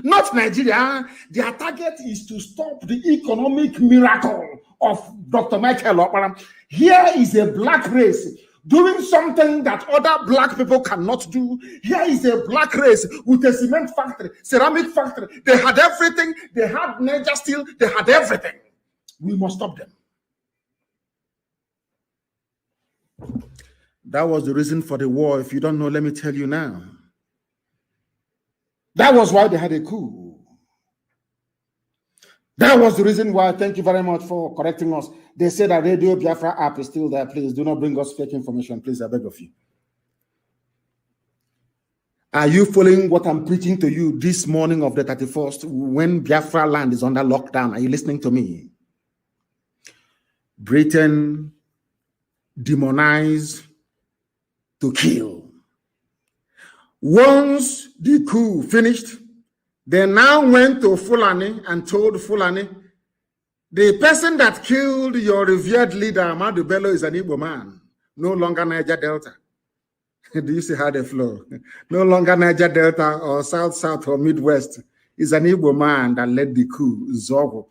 not Nigeria. Their target is to stop the economic miracle of Dr. Michael Okpara. Here is a black race doing something that other black people cannot do. Here is a black race with a cement factory, ceramic factory. They had everything. They had Niger steel. They had everything. We must stop them. That was the reason for the war. If you don't know, let me tell you now. That was why they had a coup. That was the reason why. Thank you very much for correcting us. They said that Radio Biafra app is still there. Please do not bring us fake information. Please, I beg of you. Are you following what I'm preaching to you this morning of the 31st when Biafra land is under lockdown? Are you listening to me? Britain demonized to kill. Once the coup finished, they now went to Fulani and told Fulani, the person that killed your revered leader, Ahmadu Bello, is an Igbo man, no longer Niger Delta. Do you see how they flow? No longer Niger Delta or South or Midwest. Is an Igbo man that led the coup, Zogo.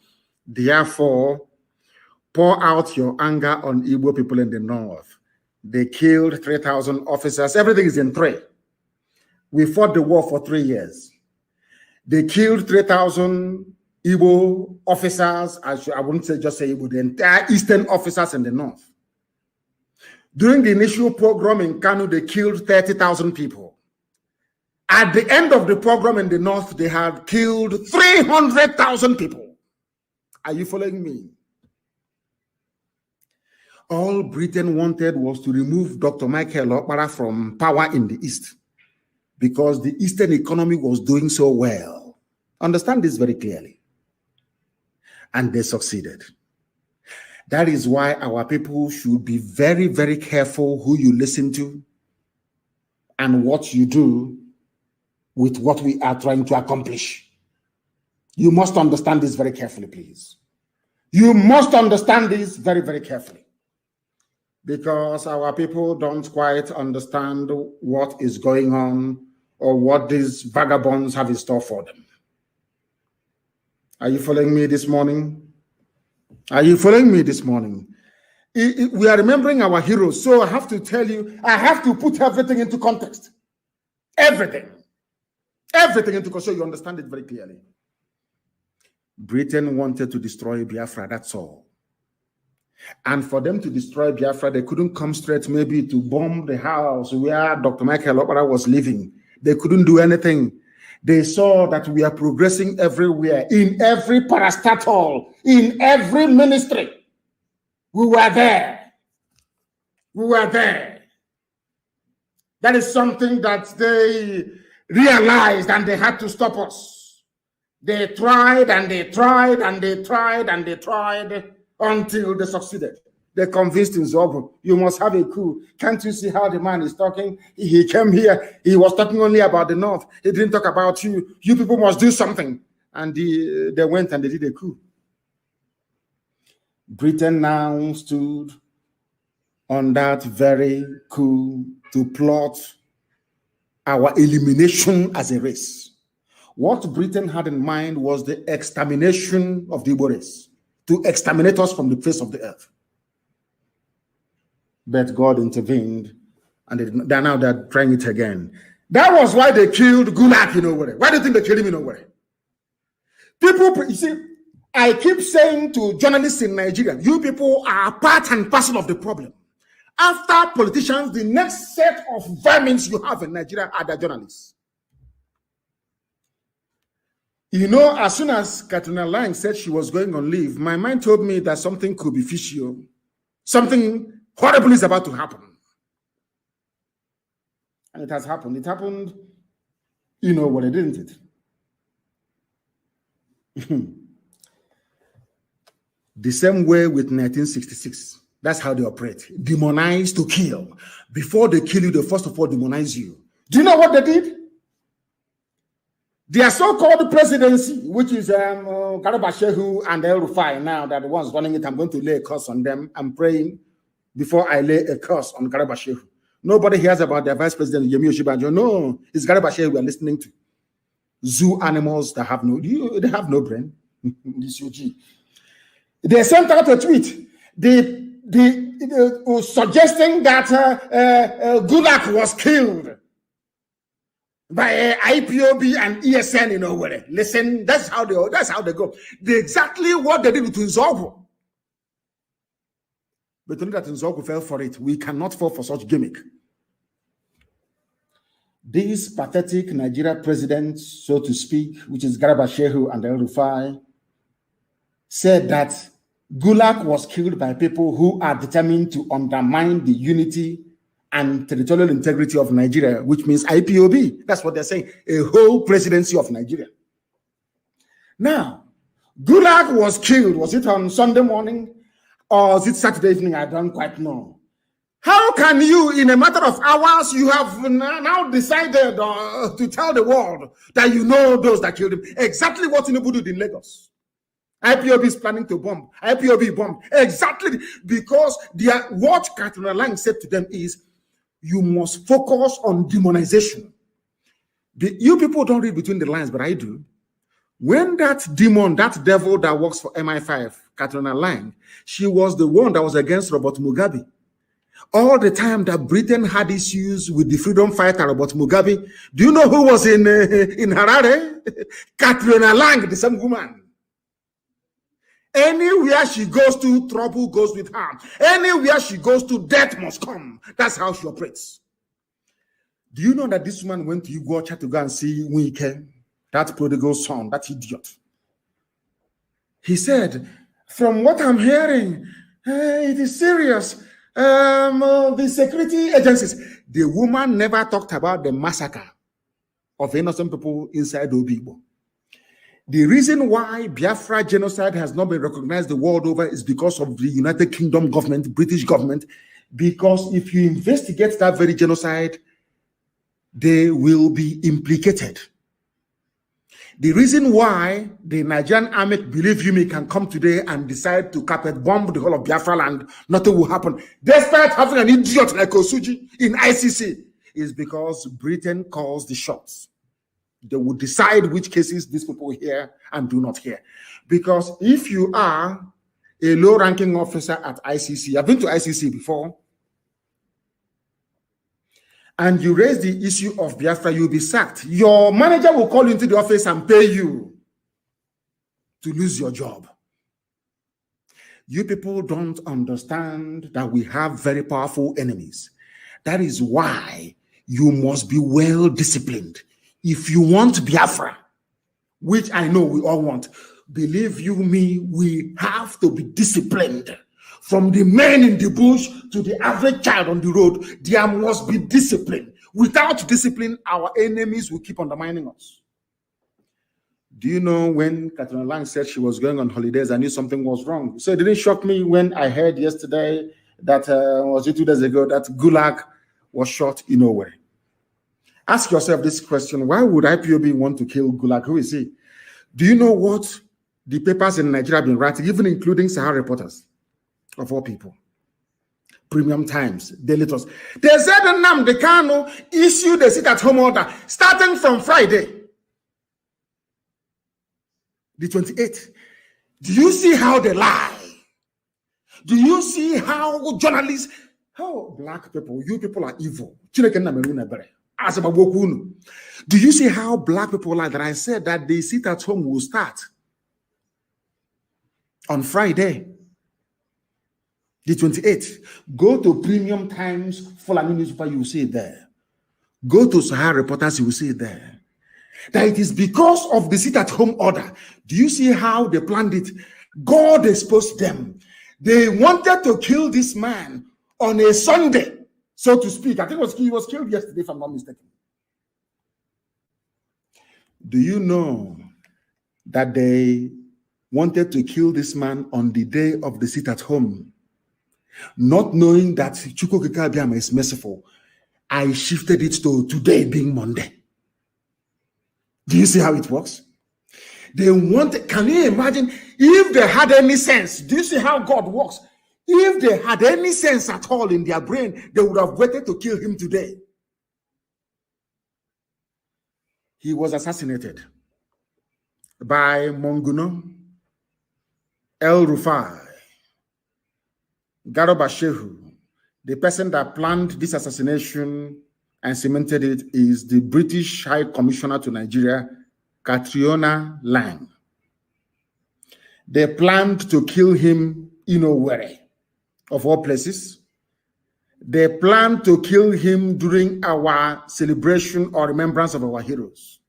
Therefore, pour out your anger on Igbo people in the north. They killed 3,000 officers. Everything is in three. We fought the war for 3 years. They killed 3,000 Igbo officers. I wouldn't say just say Igbo, the entire Eastern officers in the north. During the initial pogrom in Kanu, they killed 30,000 people. At the end of the pogrom in the north, they had killed 300,000 people. Are you following me? All Britain wanted was to remove Dr. Michael Okpara from power in the East because the Eastern economy was doing so well. Understand this very clearly. And they succeeded. That is why our people should be very, very careful who you listen to and what you do with what we are trying to accomplish. You must understand this very carefully, please. You must understand this very, very carefully. Because our people don't quite understand what is going on or what these vagabonds have in store for them. Are you following me this morning? Are you following me this morning? We are remembering our heroes, so I have to tell you, I have to put everything into context. Everything. Everything into context so you understand it very clearly. Britain wanted to destroy Biafra, that's all. And for them to destroy Biafra, they couldn't come straight maybe to bomb the house where Dr. Michael Okpara was living. They couldn't do anything. They saw that we are progressing everywhere, in every parastatal, in every ministry. We were there. We were there. That is something that they realized and they had to stop us. They tried and they tried and they tried and they tried until they succeeded. They convinced Nzobo, you must have a coup. Can't you see how the man is talking? He came here, he was talking only about the North. He didn't talk about you. You people must do something. And they went and they did a coup. Britain now stood on that very coup to plot our elimination as a race. What Britain had in mind was the extermination of the Igbo race, to exterminate us from the face of the earth. But God intervened, and they're trying it again. That was why they killed Gulag in Owerri. Why do you think they killed him in Owerri? People, you see, I keep saying to journalists in Nigeria, you people are part and parcel of the problem. After politicians, the next set of vermin you have in Nigeria are the journalists. You know, as soon as Katrina Lang said she was going on leave, my mind told me that something could be fishy. Something horrible is about to happen. And it has happened. It happened, you know what, didn't it? The same way with 1966. That's how they operate. Demonize to kill. Before they kill you, they first of all demonize you. Do you know what they did? Their so-called presidency, which is Garba Shehu and El Rufai, now that the ones running it, I'm going to lay a curse on them. I'm praying before I lay a curse on Garba Shehu. Nobody hears about their vice president, Yemi Oshibanjo. No, it's Garba Shehu we are listening to. Zoo animals that have no brain. They sent out a tweet. Suggesting that Gulag was killed by IPOB and ESN in Owerri. Listen, that's how they go. Exactly what they did with Nzogu. But only that Nzogu fell for it. We cannot fall for such gimmick. These pathetic Nigeria presidents, so to speak, which is Garba Shehu and El Rufai, said that Gulag was killed by people who are determined to undermine the unity and territorial integrity of Nigeria, which means IPOB. That's what they're saying, a whole presidency of Nigeria. Now, Gulag was killed. Was it on Sunday morning or was it Saturday evening? I don't quite know. How can you, in a matter of hours, you have now decided to tell the world that you know those that killed him? Exactly what Tinubu did in Lagos. IPOB is planning to bomb. IPOB bombed. Exactly, because what Katrina Lang said to them is, you must focus on demonization. You people don't read between the lines, but I do. When that demon, that devil that works for MI5, Katrina Lang, she was the one that was against Robert Mugabe. All the time that Britain had issues with the freedom fighter Robert Mugabe, do you know who was in Harare? Katrina Lang, the same woman. Anywhere she goes to, trouble goes with her. Anywhere she goes to, death must come. That's how she operates. Do you know that this woman went to Iguacha to go and see Wike, that prodigal son, that idiot? He said, from what I'm hearing, it is serious. The security agencies. The woman never talked about the massacre of innocent people inside Obigbo. The reason why Biafra genocide has not been recognized the world over is because of the United Kingdom government, British government, because if you investigate that very genocide, they will be implicated. The reason why the Nigerian army, believe you me, can come today and decide to carpet bomb the whole of Biafra land, nothing will happen, despite having an idiot like Osuji in ICC, is because Britain calls the shots. They will decide which cases these people hear and do not hear. Because if you are a low-ranking officer at ICC, I've been to ICC before, and you raise the issue of Biafra, you'll be sacked. Your manager will call you into the office and pay you to lose your job. You people don't understand that we have very powerful enemies. That is why you must be well disciplined. If you want Biafra, which I know we all want, believe you me, we have to be disciplined. From the men in the bush to the average child on the road, there must be discipline. Without discipline, our enemies will keep undermining us. Do you know when Katrina Lang said she was going on holidays, I knew something was wrong. So it didn't shock me when I heard yesterday that, was it 2 days ago, that Gulag was shot in Owerri. Ask yourself this question: why would IPOB want to kill Gulag? Who is he? Do you know what the papers in Nigeria have been writing, even including Sahara reporters, of all people? Premium Times, Daily Trust. They said Nnamdi Kanu issued a sit-at-home order starting from Friday, the 28th. Do you see how they lie? Do you see how journalists, how black people, you people are evil? Do you see how black people lie? That I said that the sit-at-home will start on Friday, the 28th. Go to Premium Times, Fulani newspaper, you will see it there. Go to Sahara Reporters, you will see it there. That it is because of the sit-at-home order. Do you see how they planned it? God exposed them. They wanted to kill this man on a Sunday, so to speak. I think he was killed yesterday, if I'm not mistaken. Do you know that they wanted to kill this man on the day of the sit at home? Not knowing that Chukwuka Abiyama is merciful, I shifted it to today being Monday. Do you see how it works? They wanted, can you imagine if they had any sense? Do you see how God works? If they had any sense at all in their brain, they would have waited to kill him today. He was assassinated by Monguno, El Rufai, Garoba Shehu. The person that planned this assassination and cemented it is the British High Commissioner to Nigeria, Catriona Lang. They planned to kill him in Owerri, of all places. They planned to kill him during our celebration or remembrance of our heroes.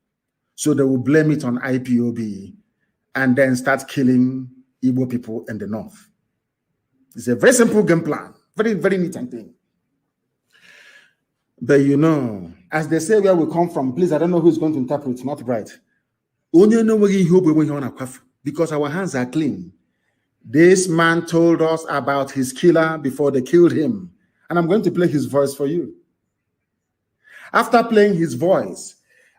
So they will blame it on IPOB and then start killing Igbo people in the north. It's a very simple game plan. Very, very neat and clean. But you know, as they say where we come from, please, I don't know who's going to interpret, not right. Because our hands are clean. This man told us about his killer before they killed him. And I'm going to play his voice for you. After playing his voice,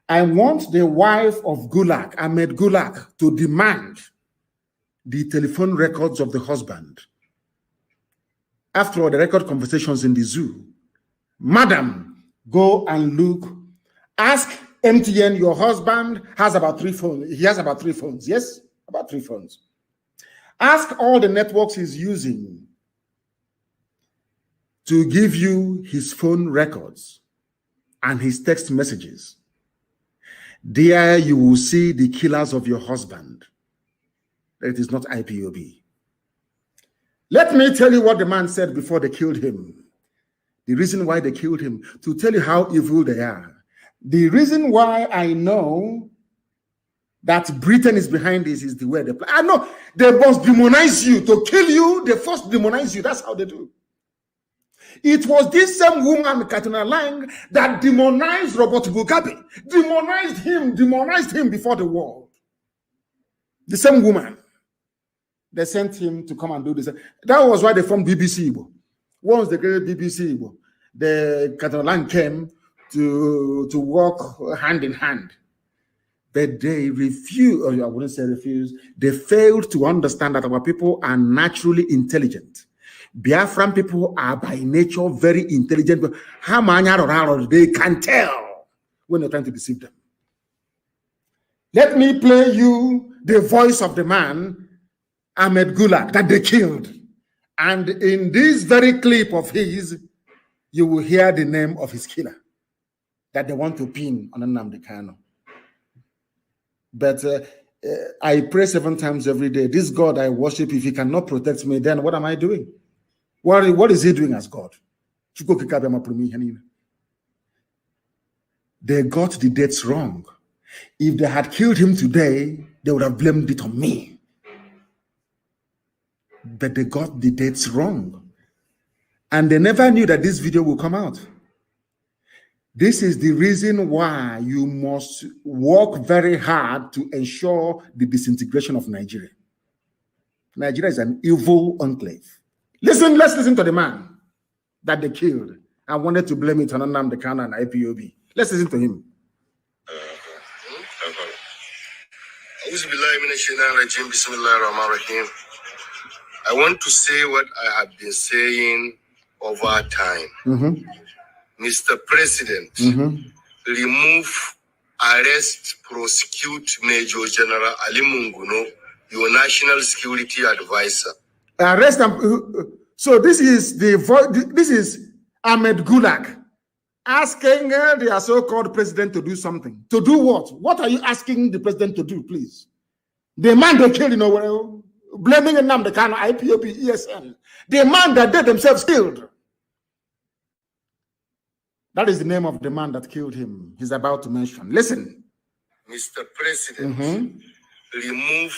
I want the wife of Gulak, Ahmed Gulak, to demand the telephone records of the husband. After all, the record conversations in the zoo. Madam, go and look. Ask MTN, your husband has about 3 phones. He has about 3 phones. Yes, about 3 phones. Ask all the networks he's using to give you his phone records and his text messages. There you will see the killers of your husband. It is not IPOB. Let me tell you what the man said before they killed him. The reason why they killed him, to tell you how evil they are. The reason why I know that Britain is behind this is the way they play. I know they must demonize you. To kill you, they first demonize you. That's how they do. It was this same woman, Katina Lang, that demonized Robert Mugabe. Demonized him before the war. The same woman. They sent him to come and do this. That was why they formed BBC Igbo. Once they created BBC Igbo, the Katina Lang came to work hand in hand. But they refused, or I wouldn't say refused, they failed to understand that our people are naturally intelligent. Biafran people are by nature very intelligent. They can tell when they're trying to deceive them. Let me play you the voice of the man, Ahmed Gulak, that they killed. And in this very clip of his, you will hear the name of his killer that they want to pin on Nnamdi Kanu. But I pray 7 times every day. This God I worship, if he cannot protect me, then what am I doing? What is he doing as God? They got the dates wrong. If they had killed him today, they would have blamed it on me. But they got the dates wrong. And they never knew that this video will come out. This is the reason why you must work very hard to ensure the disintegration of Nigeria. Nigeria is an evil enclave. Let's listen to the man that they killed and wanted to blame it on Nnamdi Kanu and IPOB. Let's listen to him. I want to say what I have been saying over time. Mr. President, remove, arrest, prosecute Major General Ali Munguno, your national security advisor. Arrest them. So this is Ahmed Gulak asking their so-called president to do something. To do what? What are you asking the president to do, please? The man they killed, blaming Nnamdi Kanu, IPOB, ESN. The man that they themselves killed. That is the name of the man that killed him. He's about to mention. Listen. Mr. President, remove,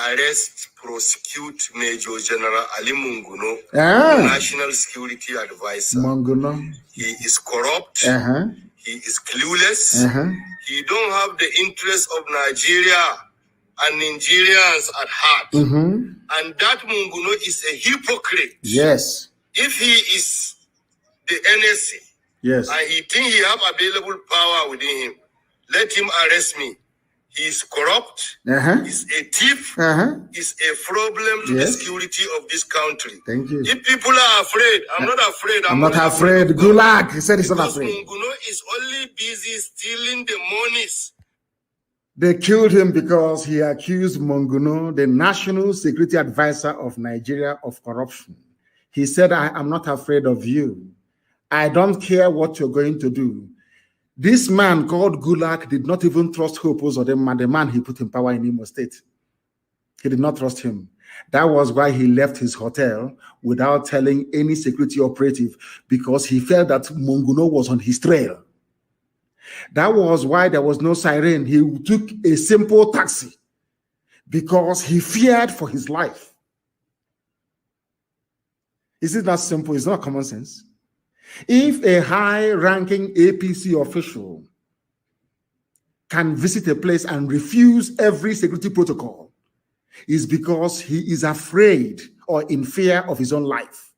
arrest, prosecute Major General Ali Munguno, the National Security Advisor. Munguno. He is corrupt. He is clueless. He don't have the interests of Nigeria and Nigerians at heart. And that Munguno is a hypocrite. Yes. If he is the NSC, yes, and he think he have available power within him, let him arrest me. He's corrupt. He's a thief. He's a problem to the security of this country. Thank you. If people are afraid, I'm not afraid. I'm not afraid. Gulag. He said he's not afraid. Munguno is only busy stealing the monies. They killed him because he accused Munguno, the National Security Advisor of Nigeria, of corruption. He said, I am not afraid of you. I don't care what you're going to do. This man called Gulag did not even trust Hope Uzodinma, the man he put in power in Imo State. He did not trust him. That was why he left his hotel without telling any security operative, because he felt that Munguno was on his trail. That was why there was no siren. He took a simple taxi because he feared for his life. Is it that simple? It's not common sense. If a high-ranking APC official can visit a place and refuse every security protocol, it's because he is afraid or in fear of his own life.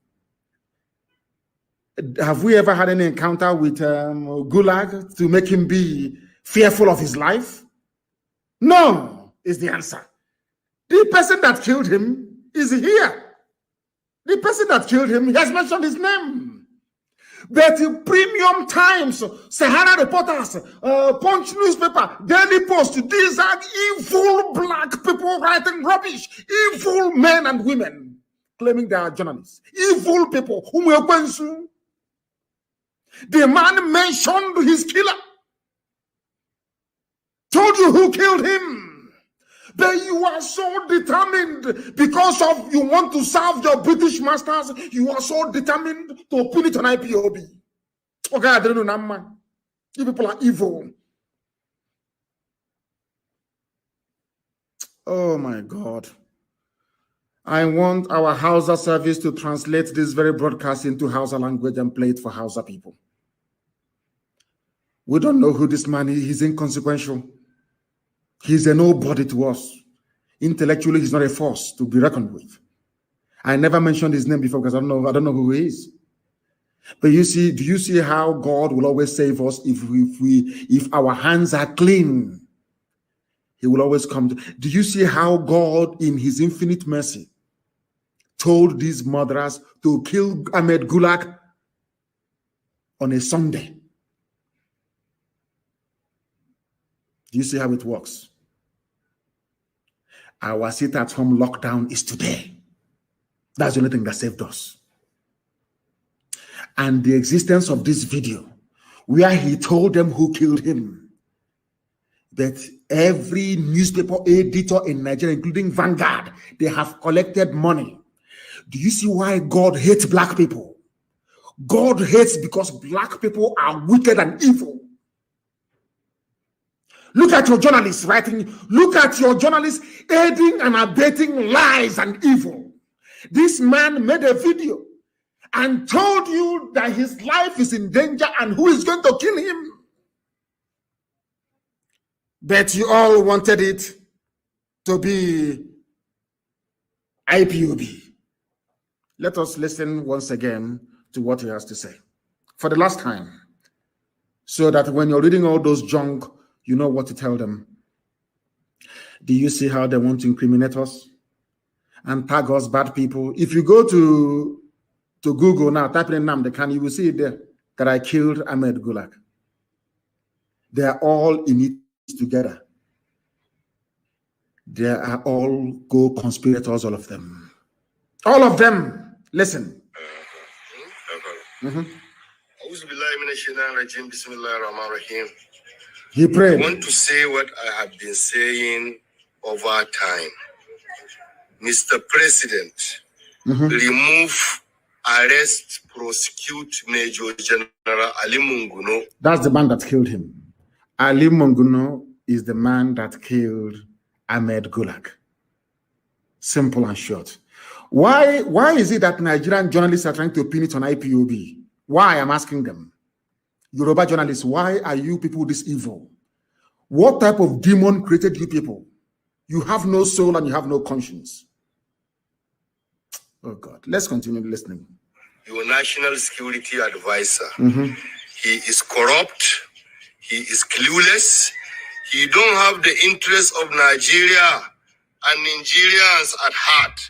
Have we ever had any encounter with Gulag to make him be fearful of his life? No, is the answer. The person that killed him is here. The person that killed him, he has mentioned his name. But Premium Times, Sahara Reporters, Punch newspaper, Daily Post, these are evil black people writing rubbish. Evil men and women claiming they are journalists. Evil people. The man mentioned his killer. Told you who killed him. But you are so determined because of you want to serve your British masters. You are so determined to put it on IPOB. Okay, I don't know, Namma. You people are evil. Oh my God. I want our Hausa service to translate this very broadcast into Hausa language and play it for Hausa people. We don't know who this man is. He's inconsequential. He's a nobody to us. Intellectually, he's not a force to be reckoned with. I never mentioned his name before because I don't know who he is. But you see, do you see how God will always save us if our hands are clean? He will always come. Do you see how God, in his infinite mercy, told these murderers to kill Ahmed Gulag on a Sunday? Do you see how it works? Our sit-at-home lockdown is today. That's the only thing that saved us. And the existence of this video, where he told them who killed him, that every newspaper editor in Nigeria, including Vanguard, they have collected money. Do you see why God hates black people? God hates because black people are wicked and evil. Look at your journalists writing. Look at your journalists aiding and abetting lies and evil. This man made a video and told you that his life is in danger and who is going to kill him. But you all wanted it to be IPOB. Let us listen once again to what he has to say for the last time, so that when you're reading all those junk, you know what to tell them. Do you see how they want to incriminate us and tag us bad people? If you go to Google now, type in Nnamdi Kanu, you will see it there that I killed Ahmed Gulag. They are all in it together. They are all co-conspirators, all of them. All of them. Listen. He prayed. I want to say what I have been saying over time. Mr. President, remove, arrest, prosecute Major General Ali Munguno. That's the man that killed him. Ali Munguno is the man that killed Ahmed Gulag. Simple and short. Why is it that Nigerian journalists are trying to pin it on IPOB? Why? I'm asking them. Yoruba journalists, why are you people this evil? What type of demon created you people? You have no soul and you have no conscience. Oh God, let's continue listening. Your national security advisor, he is corrupt, he is clueless, he don't have the interests of Nigeria and Nigerians at heart.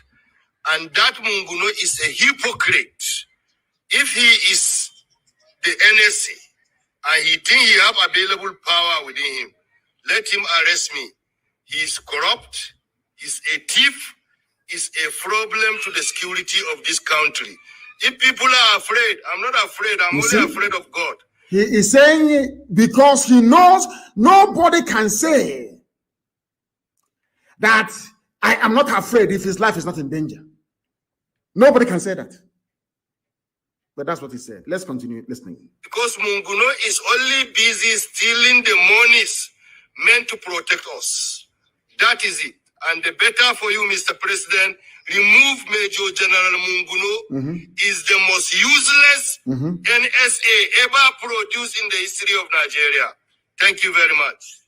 And that Munguno is a hypocrite. If he is the NSA and he think he have available power within him, let him arrest me. He is corrupt, he's a thief, is a problem to the security of this country. If people are afraid, I'm not afraid, I'm only afraid of God. He is saying because he knows nobody can say that I am not afraid if his life is not in danger. Nobody can say that. But that's what he said. Let's continue listening. Because Munguno is only busy stealing the monies meant to protect us. That is it. And the better for you, Mr. President, remove Major General Munguno. Is the most useless NSA ever produced in the history of Nigeria. Thank you very much.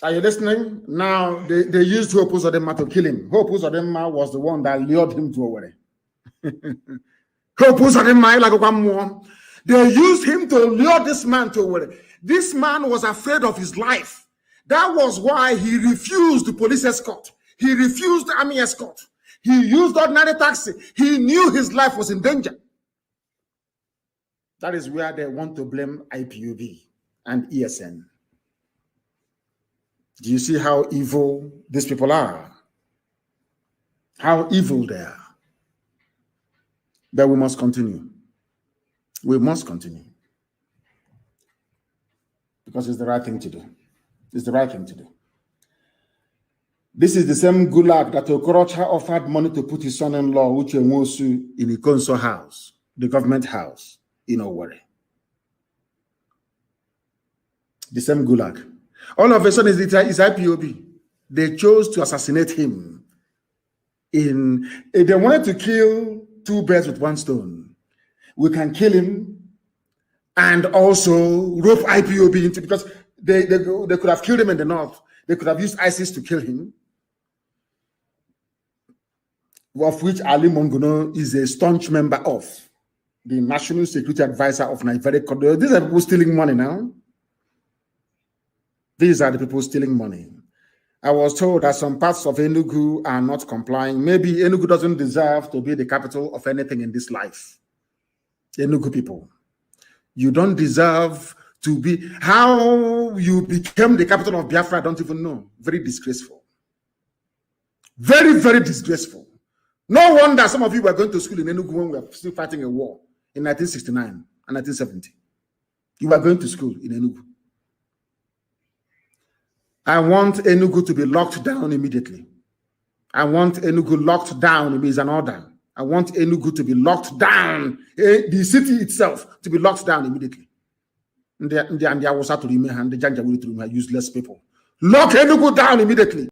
Are you listening? Now, they used Hope Uzodinma to kill him. Hope Uzodinma was the one that lured him to Owerri. Hope Uzodinma, like one more. They used him to lure this man to Owerri. This man was afraid of his life. That was why he refused the police escort. He refused the army escort. He used ordinary taxi. He knew his life was in danger. That is where they want to blame IPOB and ESN. Do you see how evil these people are? How evil they are. But we must continue. We must continue. Because it's the right thing to do. It's the right thing to do. This is the same gulag that Okorocha offered money to put his son-in-law, Uche Nwosu, in the Ikonso house, the government house in Owerri. The same gulag. All of a sudden, it's IPOB. They chose to assassinate him. They wanted to kill two birds with one stone. We can kill him and also rope IPOB into, because they could have killed him in the north. They could have used ISIS to kill him, of which Ali Monguno is a staunch member of, the National Security Advisor of Nigeria. These are people stealing money now. These are the people stealing money. I was told that some parts of Enugu are not complying. Maybe Enugu doesn't deserve to be the capital of anything in this life. Enugu people, you don't deserve to be. How you became the capital of Biafra, I don't even know. Very disgraceful. Very, very disgraceful. No wonder some of you were going to school in Enugu when we were still fighting a war in 1969 and 1970. You were going to school in Enugu. I want Enugu to be locked down immediately. I want Enugu locked down. It is an order. I want Enugu to be locked down. The city itself to be locked down immediately. And the Awusa to remain and the Janjaweed to remain useless people. Lock Enugu down immediately.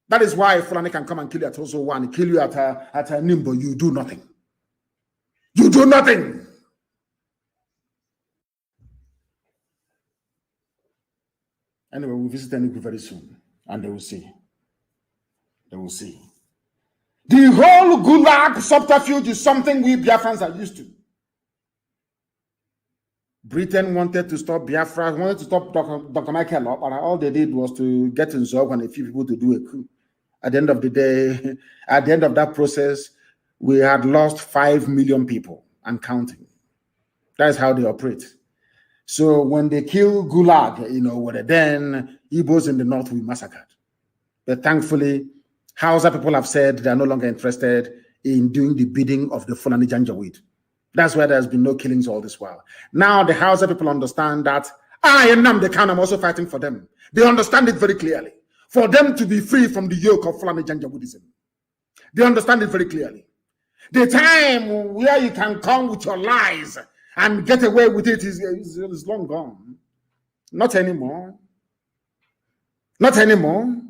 That is why Fulani can come and kill you at also one, kill you at a Nimbo. You do nothing. You do nothing. Anyway, we'll visit Enugu very soon, and they will see. They will see. The whole Gulag subterfuge is something we Biafrans are used to. Britain wanted to stop Biafra, wanted to stop Dr. Michael up, and all they did was to get in Zog and a few people to do a coup. At the end of the day, at the end of that process, we had lost 5 million people and counting. That's how they operate. So when they kill Gulag, then Igbos in the north will be massacred. But thankfully, Hausa people have said they are no longer interested in doing the bidding of the Fulani Janjaweed. That's why there's been no killings all this while. Now the Hausa people understand that I and Nnamdi Kanu, I'm also fighting for them. They understand it very clearly. For them to be free from the yoke of Fulani Janjaweedism. They understand it very clearly. The time where you can come with your lies and get away with it is long gone. Not anymore. Not anymore.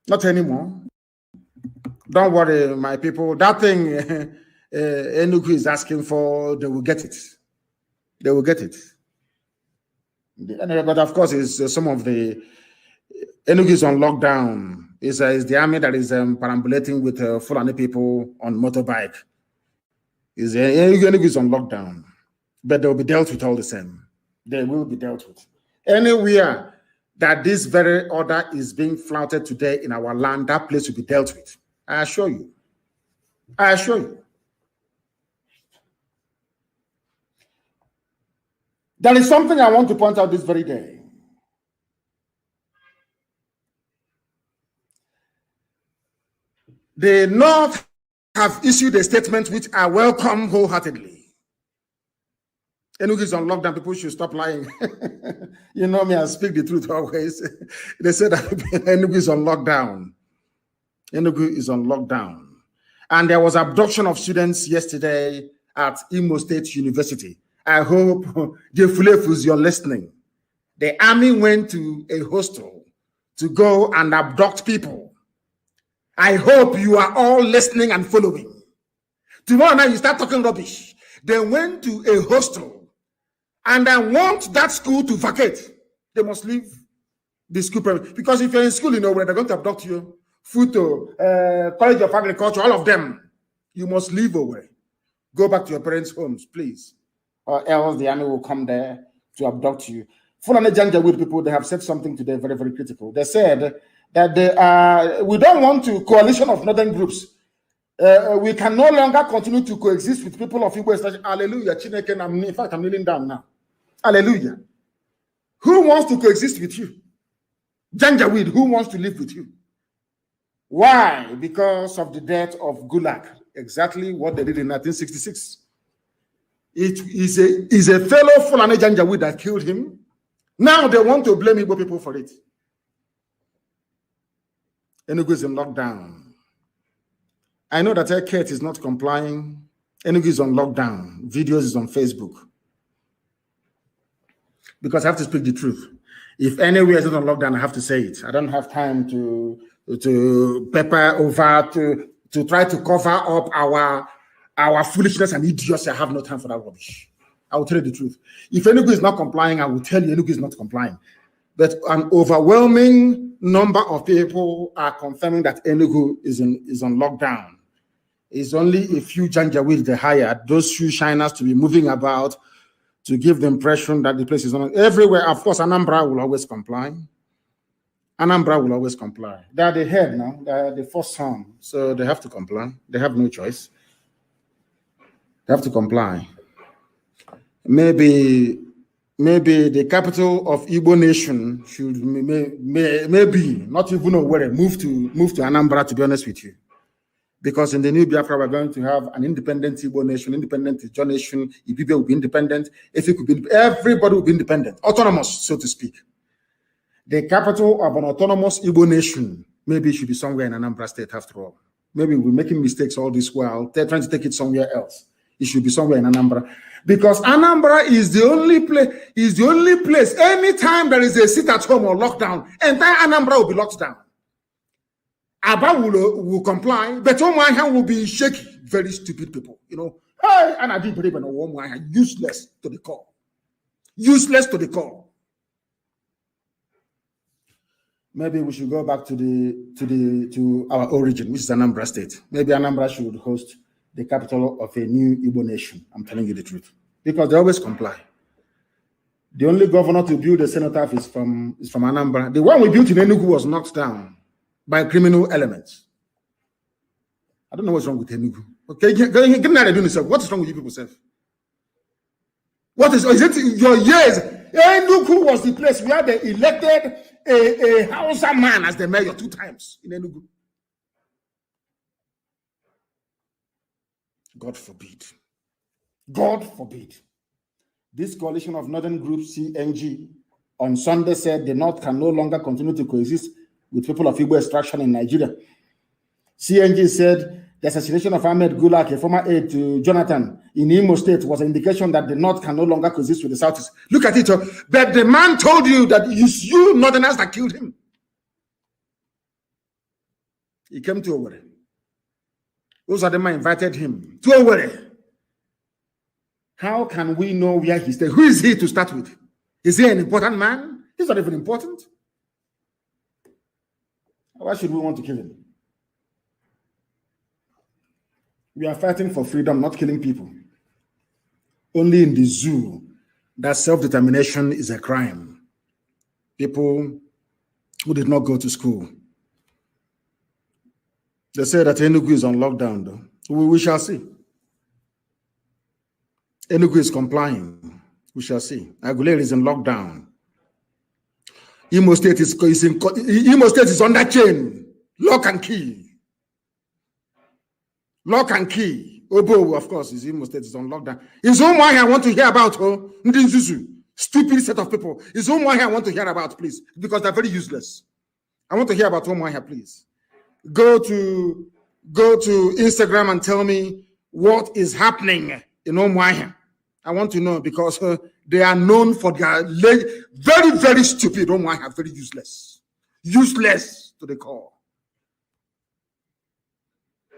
Not anymore. Don't worry, my people. That thing Enugu is asking for, they will get it. They will get it. But of course, it's some of the Enugu is on lockdown. It's the army that is perambulating with Fulani people on motorbike. Enugu is on lockdown, but they will be dealt with all the same. They will be dealt with. Anywhere that this very order is being flouted today in our land, that place will be dealt with. I assure you. I assure you. There is something I want to point out this very day. The North have issued a statement which I welcome wholeheartedly. Enugu is on lockdown. People should stop lying. You know me, I speak the truth always. They said that Enugu is on lockdown. Enugu is on lockdown. And there was abduction of students yesterday at Imo State University. I hope the Fulefus, you're listening. The army went to a hostel to go and abduct people. I hope you are all listening and following. Tomorrow night you start talking rubbish. They went to a hostel and I want that school to vacate. They must leave the school premises. Because if you're in school, you know where they're going to abduct you. Futo, College of Agriculture, all of them. You must leave away. Go back to your parents' homes, please. Or else the army will come there to abduct you. Fulani Janjaweed people, they have said something today very, very critical. They said that we don't want to coalition of northern groups. We can no longer continue to coexist with people of Igbo State. Hallelujah. In fact, I'm kneeling down now. Hallelujah. Who wants to coexist with you? Janjaweed, who wants to live with you? Why? Because of the death of Gulag. Exactly what they did in 1966. It is a fellow Fulani Janjaweed that killed him. Now they want to blame Igbo people for it. Enugu is in lockdown. I know that Eket is not complying. Enugu is on lockdown. Videos is on Facebook. Because I have to speak the truth. If anywhere is not on lockdown, I have to say it. I don't have time to pepper over to try to cover up our foolishness and idiocy. I have no time for that rubbish. I will tell you the truth. If Enugu is not complying, I will tell you Enugu is not complying. But an overwhelming number of people are confirming that Enugu is on lockdown. It's only a few Janjaweed they hired, those few shiners to be moving about to give the impression that the place is on. Everywhere, of course, Anambra will always comply. Anambra will always comply. They are the head now. They are the first son. So they have to comply. They have no choice. They have to comply. Maybe the capital of Igbo nation should maybe not even know where move to Anambra, to be honest with you. Because in the new Biafra, we're going to have an independent Igbo nation, independent Ijaw nation. Ibibia will be independent. Efik will be, everybody will be independent, autonomous, so to speak. The capital of an autonomous Igbo nation maybe should be somewhere in Anambra State after all. Maybe we're making mistakes all this while. They're trying to take it somewhere else. It should be somewhere in Anambra. Because Anambra is the only place, anytime there is a sit at home or lockdown, entire Anambra will be locked down. Aba will comply, but Omwanya will be shaky. Very stupid people, you know. Hey, and I didn't believe in Omwanya. Useless to the core. Useless to the core. Maybe we should go back to our origin, which is Anambra State. Maybe Anambra should host the capital of a new Igbo nation. I'm telling you the truth. Because they always comply. The only governor to build a cenotaph is from Anambra. The one we built in Enugu was knocked down by criminal elements. I don't know what's wrong with Enugu. Okay, what is wrong with you people, self? Is it your years? Enugu was the place where they elected a Hausa man as the mayor 2 times in Enugu. God forbid. God forbid. This coalition of northern groups, CNG, on Sunday said the North can no longer continue to coexist with people of Igbo extraction in Nigeria. CNG said the assassination of Ahmed Gulak, a former aide to Jonathan in Imo State, was an indication that the North can no longer coexist with the Southeast. Look at it. But the man told you that it's you northerners that killed him. He came to Owerri. Uzodinma invited him to Owerri. How can we know where he stayed? Who is he to start with? Is he an important man? He's not even important. Why should we want to kill him? We are fighting for freedom, not killing people. Only in the zoo that self-determination is a crime. People who did not go to school. They say that Enugu is on lockdown, though. We shall see. Enugu is complying. We shall see. Aguilera is in lockdown. Imo State is under chain. Lock and key. Lock and key. Obo, of course, is Imo State is on lockdown. Is Umuahia I want to hear about, oh? Ndinzuzu. Stupid set of people. Is Umuahia I want to hear about, please? Because they're very useless. I want to hear about Umuahia, please. Go to Instagram and tell me what is happening in Umuahia. I want to know because they are known for their very, very stupid. Umuahia, very useless. Useless to the core.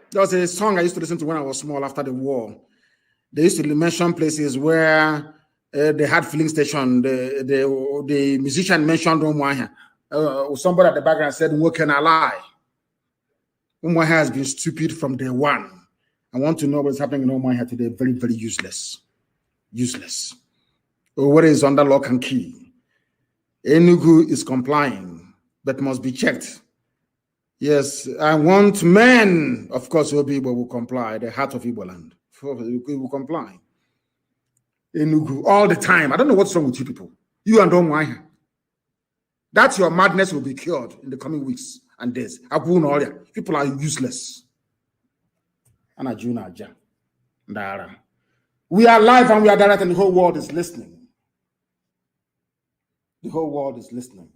There was a song I used to listen to when I was small after the war. They used to mention places where they had filling station. The musician mentioned Umuahia. Somebody at the background said, "What can I lie?" Umuahia has been stupid from day one. I want to know what's happening in Umuahia today. Very, very useless. Useless. What is under lock and key? Enugu is complying, but must be checked. Yes, I want men. Of course, Obi will comply. The heart of Igbo land. We will comply. Enugu all the time. I don't know what's wrong with you people. You and Umuahia. That your madness will be cured in the coming weeks and days. People are useless. We are live and we are direct, and the whole world is listening. The whole world is listening.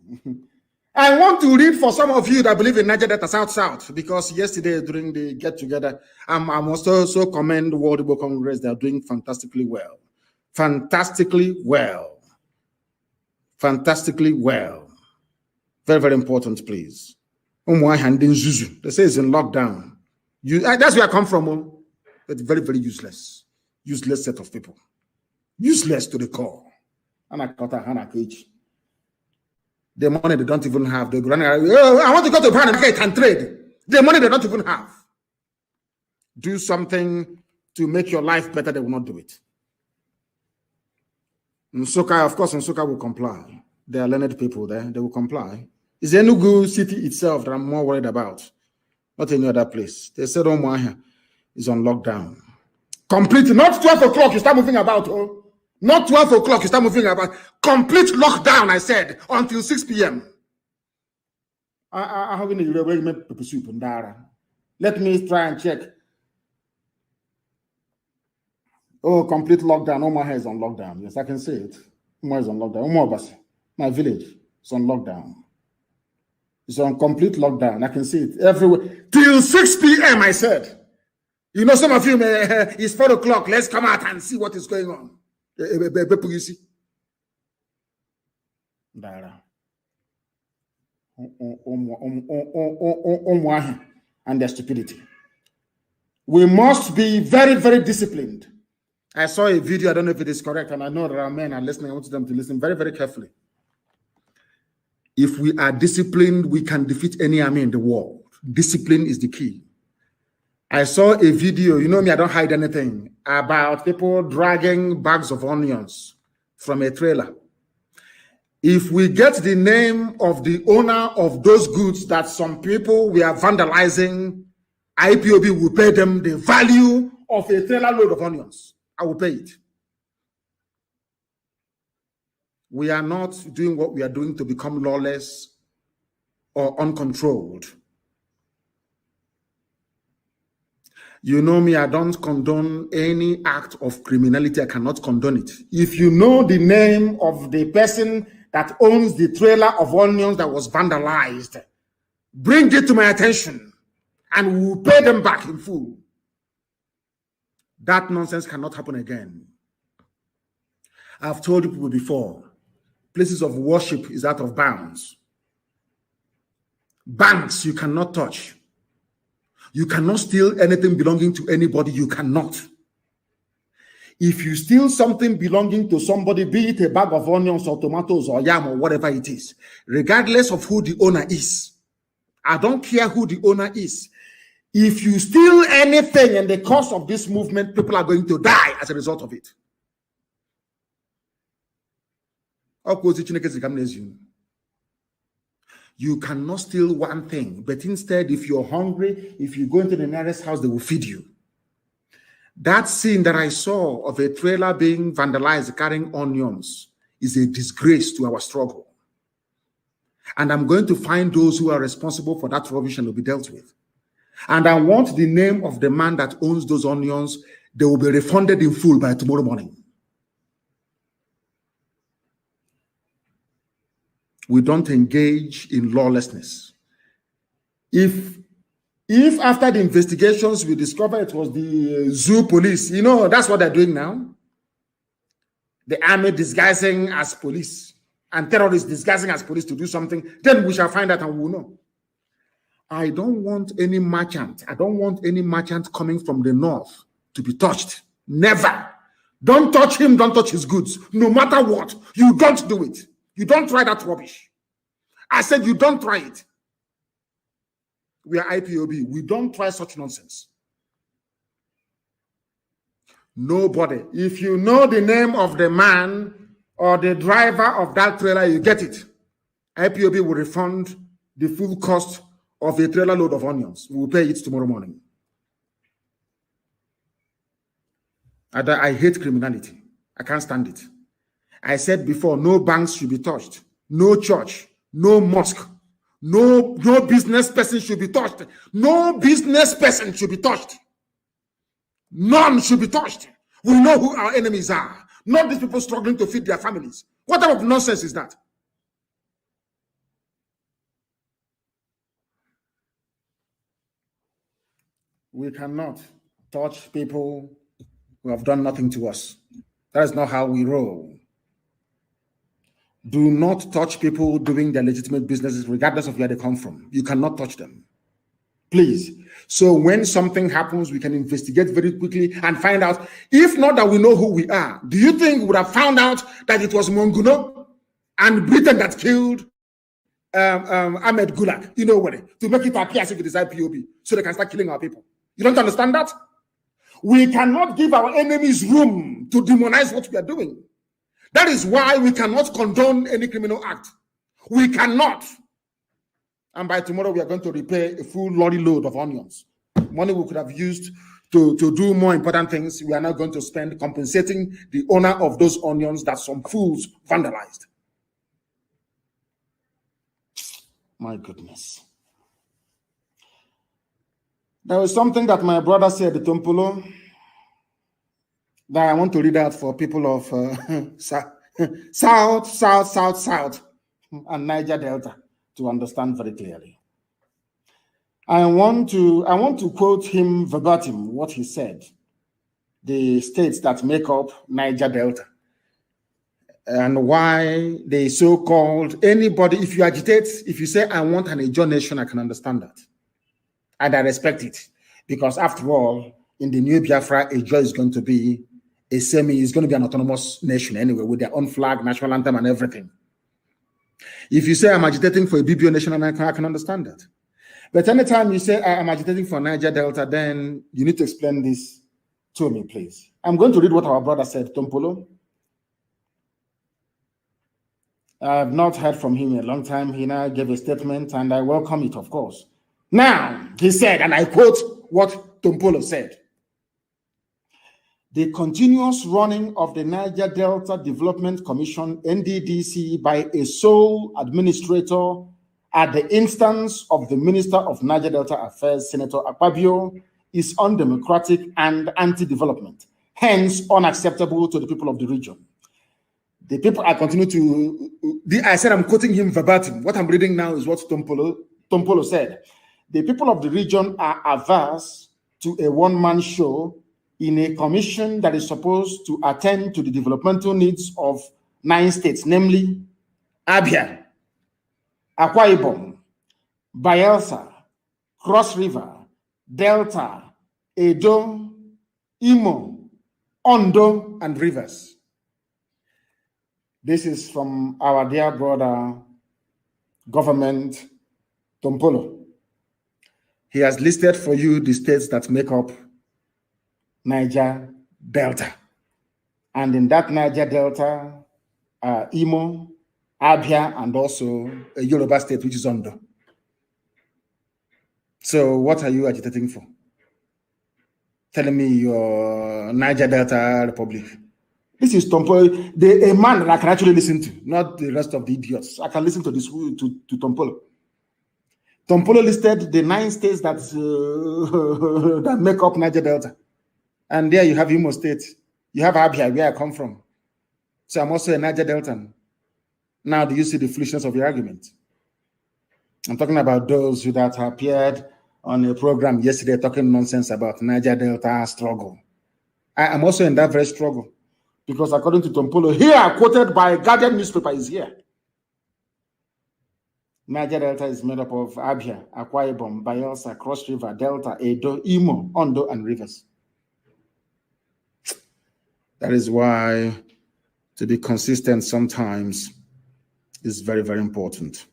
I want to read for some of you that believe in Niger Delta South, because yesterday during the get-together, I'm also commend the World Igbo Congress. They are doing fantastically well. Fantastically well. Fantastically well. Very, very important, please. They say it's in lockdown. That's where I come from. But very, very useless. Useless set of people. Useless to the core. The money they don't even have. They're running around, I want to go to Pan and trade. The money they don't even have. Do something to make your life better. They will not do it. Nsukka, of course, Nsukka will comply. There are learned people there. They will comply. It's Enugu city itself that I'm more worried about. Not any other place. They said Umuahia is on lockdown. Complete. Not 12 o'clock. You start moving about. Oh. Not 12 o'clock. You start moving about. Complete lockdown, I said, until 6 p.m. Let me try and check. Oh, complete lockdown. Umuahia is on lockdown. Yes, I can see it. Umuahia is on lockdown. Umuahia, my village, is on lockdown. It's on complete lockdown. I can see it everywhere. Till 6 p.m., I said. You know, some of you, it's 4 o'clock. Let's come out and see what is going on. And their stupidity. We must be very, very disciplined. I saw a video, I don't know if it is correct, and I know there are men are listening. I want them to listen very, very carefully. If we are disciplined, we can defeat any army in the world. Discipline is the key. I saw a video, you know me, I don't hide anything, about people dragging bags of onions from a trailer. If we get the name of the owner of those goods that some people we are vandalizing, IPOB will pay them the value of a trailer load of onions. I will pay it. We are not doing what we are doing to become lawless or uncontrolled. You know me, I don't condone any act of criminality. I cannot condone it. If you know the name of the person that owns the trailer of onions that was vandalized, bring it to my attention and we will pay them back in full. That nonsense cannot happen again. I've told you people before, places of worship is out of bounds. Banks you cannot touch. You cannot steal anything belonging to anybody. You cannot. If you steal something belonging to somebody, be it a bag of onions or tomatoes or yam or whatever it is, regardless of who the owner is, I don't care who the owner is. If you steal anything in the course of this movement, people are going to die as a result of it. You cannot steal one thing, but instead, if you're hungry, if you go into the nearest house, they will feed you. That scene that I saw of a trailer being vandalized carrying onions is a disgrace to our struggle. And I'm going to find those who are responsible for that rubbish and will be dealt with. And I want the name of the man that owns those onions. They will be refunded in full by tomorrow morning. We don't engage in lawlessness. If after the investigations we discover it was the zoo police, you know, that's what they're doing now. The army disguising as police and terrorists disguising as police to do something, then we shall find out and we will know. I don't want any merchant. I don't want any merchant coming from the north to be touched. Never. Don't touch him. Don't touch his goods. No matter what. You don't do it. You don't try that rubbish. I said you don't try it. We are IPOB. We don't try such nonsense. Nobody. If you know the name of the man or the driver of that trailer, you get it. IPOB will refund the full cost of a trailer load of onions. We will pay it tomorrow morning. I hate criminality. I can't stand it. I said before, no banks should be touched. No church. No mosque. No business person should be touched. No business person should be touched. None should be touched. We know who our enemies are. Not these people struggling to feed their families. What type of nonsense is that? We cannot touch people who have done nothing to us. That is not how we roll. Do not touch people doing their legitimate businesses, regardless of where they come from. You cannot touch them. Please. So when something happens, we can investigate very quickly and find out. If not that we know who we are, do you think we would have found out that it was Monguno and Britain that killed Ahmed Gulag? You know what? To make it appear as if it is IPOB, so they can start killing our people. You don't understand that? We cannot give our enemies room to demonize what we are doing. That is why we cannot condone any criminal act. We cannot. And by tomorrow, we are going to repay a full lorry load of onions. Money we could have used to do more important things. We are now going to spend compensating the owner of those onions that some fools vandalized. My goodness. There was something that my brother said at Tompolo that I want to read out for people of South, and Niger Delta to understand very clearly. I want to quote him verbatim what he said. The states that make up Niger Delta and why they so-called anybody. If you agitate, if you say I want an Ijaw nation, I can understand that. And I respect it, because after all, in the new Biafra, Ijaw is going to be it's going to be an autonomous nation anyway, with their own flag, national anthem, and everything. If you say I'm agitating for a BBO nation, I can understand that. But anytime you say I'm agitating for Niger Delta, then you need to explain this to me, please. I'm going to read what our brother said, Tompolo. I have not heard from him in a long time. He now gave a statement, and I welcome it, of course. Now, he said, and I quote what Tompolo said, the continuous running of the Niger Delta Development Commission, NDDC, by a sole administrator at the instance of the Minister of Niger Delta Affairs, Senator Akpabio, is undemocratic and anti-development, hence unacceptable to the people of the region. The people, I continue to, I said I'm quoting him verbatim. What I'm reading now is what Tompolo said. The people of the region are averse to a one-man show in a commission that is supposed to attend to the developmental needs of 9 states, namely Abia, Akwa Ibom, Bayelsa, Cross River, Delta, Edo, Imo, Ondo, and Rivers. This is from our dear brother, government, Tompolo. He has listed for you the states that make up Niger Delta. And in that Niger Delta, Imo, Abia, and also a Yoruba state, which is Ondo. So what are you agitating for? Telling me your Niger Delta Republic. This is Tompolo, a man that I can actually listen to, not the rest of the idiots. I can listen to this to Tompolo. Tompolo listed the 9 states that that make up Niger Delta. And there you have Imo State. You have Abia, where I come from. So I'm also a Niger Deltan. Now do you see the foolishness of your argument? I'm talking about those who that appeared on a program yesterday talking nonsense about Niger Delta struggle. I am also in that very struggle because according to Tompolo, here quoted by Guardian newspaper is here. Niger Delta is made up of Abia, Akwa Ibom, Bayelsa, Cross River, Delta, Edo, Imo, Ondo, and Rivers. That is why to be consistent sometimes is very, very important.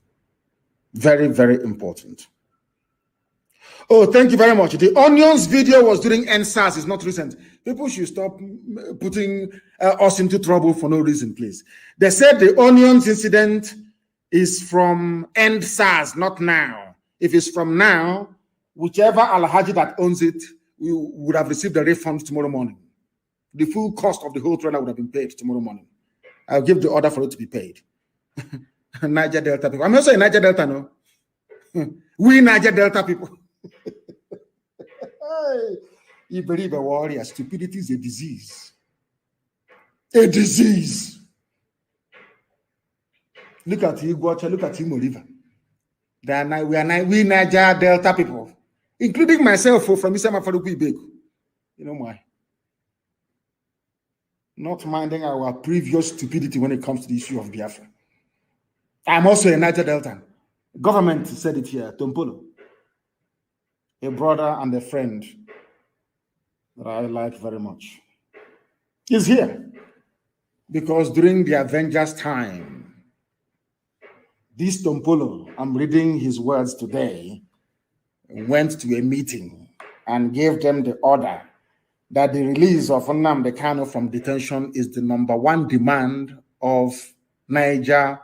Very, very important. Oh, thank you very much. The onions video was during NSAS. It's not recent. People should stop putting us into trouble for no reason, please. They said the onions incident is from end SARS, not now. If it's from now, whichever Alhaji that owns it, we would have received a refund tomorrow morning. The full cost of the whole trailer would have been paid tomorrow morning. I'll give the order for it to be paid. Niger Delta people. I'm also a Niger Delta, no? We Niger Delta people. You believe a warrior. Stupidity is a disease. A disease. Look at Iguacha, look at Imo River. We Niger Delta people, including myself from Isama Faruku Ibeku. You know why? Not minding our previous stupidity when it comes to the issue of Biafra. I'm also a Niger Delta. Government said it here, Tompolo. A brother and a friend that I like very much. He's here. Because during the Avengers time, this Tompolo, I'm reading his words today, went to a meeting and gave them the order that the release of Nnamdi Kanu from detention is the #1 demand of Niger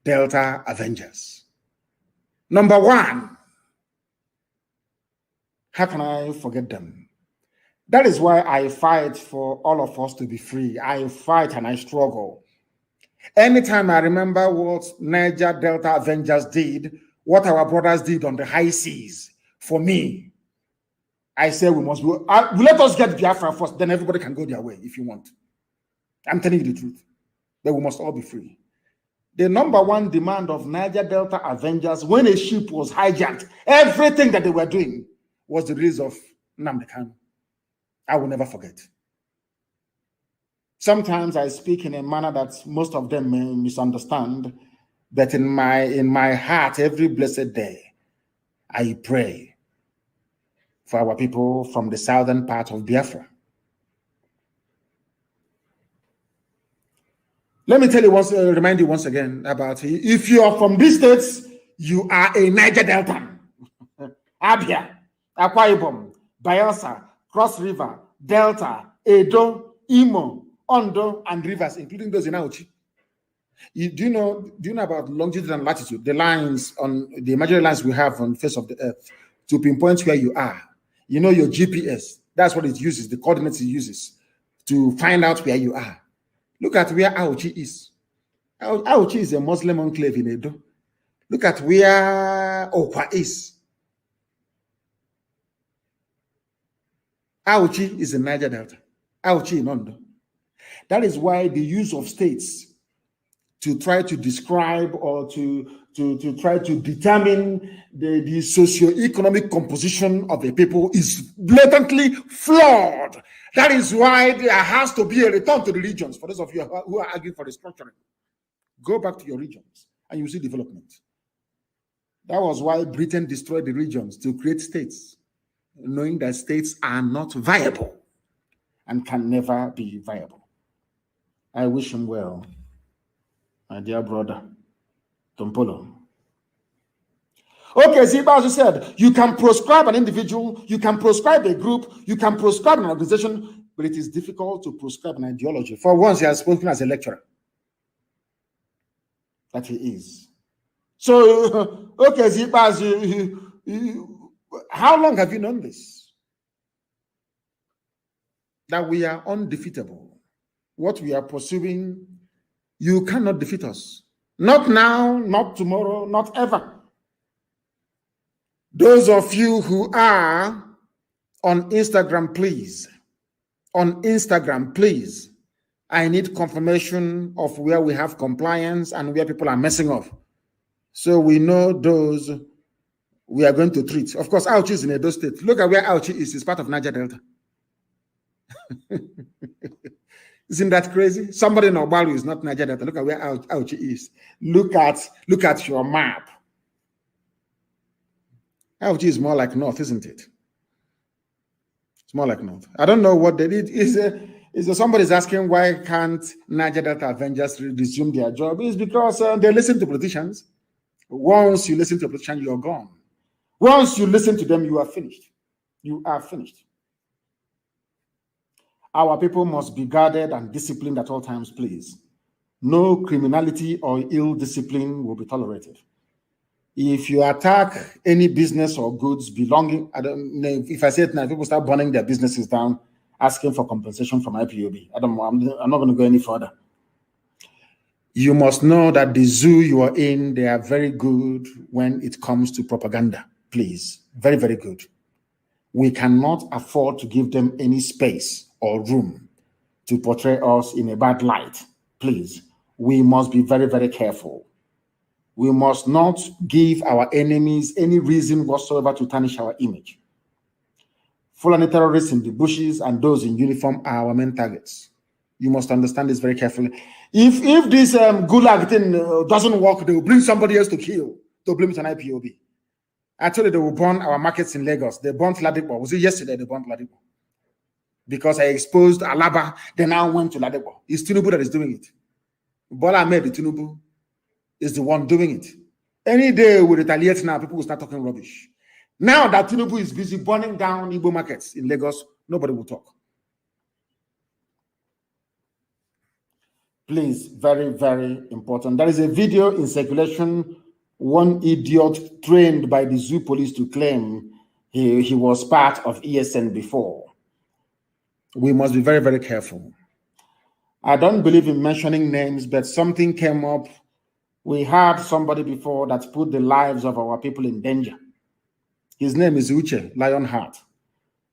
Delta Avengers. #1. How can I forget them? That is why I fight for all of us to be free. I fight and I struggle. Anytime I remember what Niger Delta Avengers did, what our brothers did on the high seas, for me, I say we must go. Let us get Biafra first, then everybody can go their way if you want. I'm telling you the truth. But we must all be free. The #1 demand of Niger Delta Avengers, when a ship was hijacked, everything that they were doing was the release of Nnamdi Kanu. I will never forget. Sometimes I speak in a manner that most of them may misunderstand, but in my heart, every blessed day, I pray for our people from the southern part of Biafra. Let me tell you remind you once again about, if you are from these states, you are a Niger Delta. Abia, Akwa Ibom, Bayelsa, Cross River, Delta, Edo, Imo, Ondo, and Rivers, including those in Auchi. Do you know about longitude and latitude, the lines on the imaginary lines we have on the face of the earth to pinpoint where you are? You know your GPS, that's what it uses, the coordinates it uses to find out where you are. Look at where Auchi is. Auchi is a Muslim enclave in Edo. Look at where Okwa is. Auchi is in Niger Delta. Auchi in Ondo. That is why the use of states to try to describe or to try to determine the socio-economic composition of a people is blatantly flawed. That is why there has to be a return to the regions. For those of you who are arguing for restructuring, go back to your regions and you see development. That was why Britain destroyed the regions to create states. knowing that states are not viable and can never be viable. I wish him well, my dear brother, Tompolo. Okay, see, as you said, you can proscribe an individual, you can proscribe a group, you can proscribe an organization, but it is difficult to proscribe an ideology. For once, he has spoken as a lecturer. That he is. So, okay, see, as how long have you known this? That we are undefeatable. What we are pursuing, you cannot defeat us. Not now, not tomorrow, not ever. Those of you who are on Instagram, please. On Instagram, please. I need confirmation of where we have compliance and where people are messing up. So we know those we are going to treat. Of course, Auchi is in Edo State. Look at where Auchi is. It's part of Niger Delta. Isn't that crazy? Somebody in Obalu is not Niger Delta. Look at where Auchi is. Look at your map. Auchi is more like north, isn't it? It's more like north. I don't know what they did. Is somebody's asking why can't Niger Delta Avengers resume their job? It's because they listen to politicians. Once you listen to a politician, you're gone. Once you listen to them, you are finished. You are finished. Our people must be guarded and disciplined at all times, please. No criminality or ill discipline will be tolerated. If you attack any business or goods belonging, I don't know, if I say it now, people start burning their businesses down, asking for compensation from IPOB. I'm not going to go any further. You must know that the zoo you are in, they are very good when it comes to propaganda. Please, very, very good. We cannot afford to give them any space or room to portray us in a bad light. Please, we must be very, very careful. We must not give our enemies any reason whatsoever to tarnish our image. Fulani terrorists in the bushes and those in uniform are our main targets. You must understand this very carefully. If this gulag thing doesn't work, they will bring somebody else to kill, to blame it on IPOB. Actually, they will burn our markets in Lagos. They burnt Ladipo. Was it yesterday they burnt Ladipo? Because I exposed Alaba, they now went to Ladipo. It's Tinubu that is doing it. Bola Ahmed Tinubu is the one doing it. Any day we retaliate now, people will start talking rubbish. Now that Tinubu is busy burning down Igbo markets in Lagos, nobody will talk. Please, very, very important. There is a video in circulation. One idiot trained by the zoo police to claim he was part of ESN before. We must be very, very careful. I don't believe in mentioning names, but something came up. We had somebody before that put the lives of our people in danger. His name is Uche Lionheart.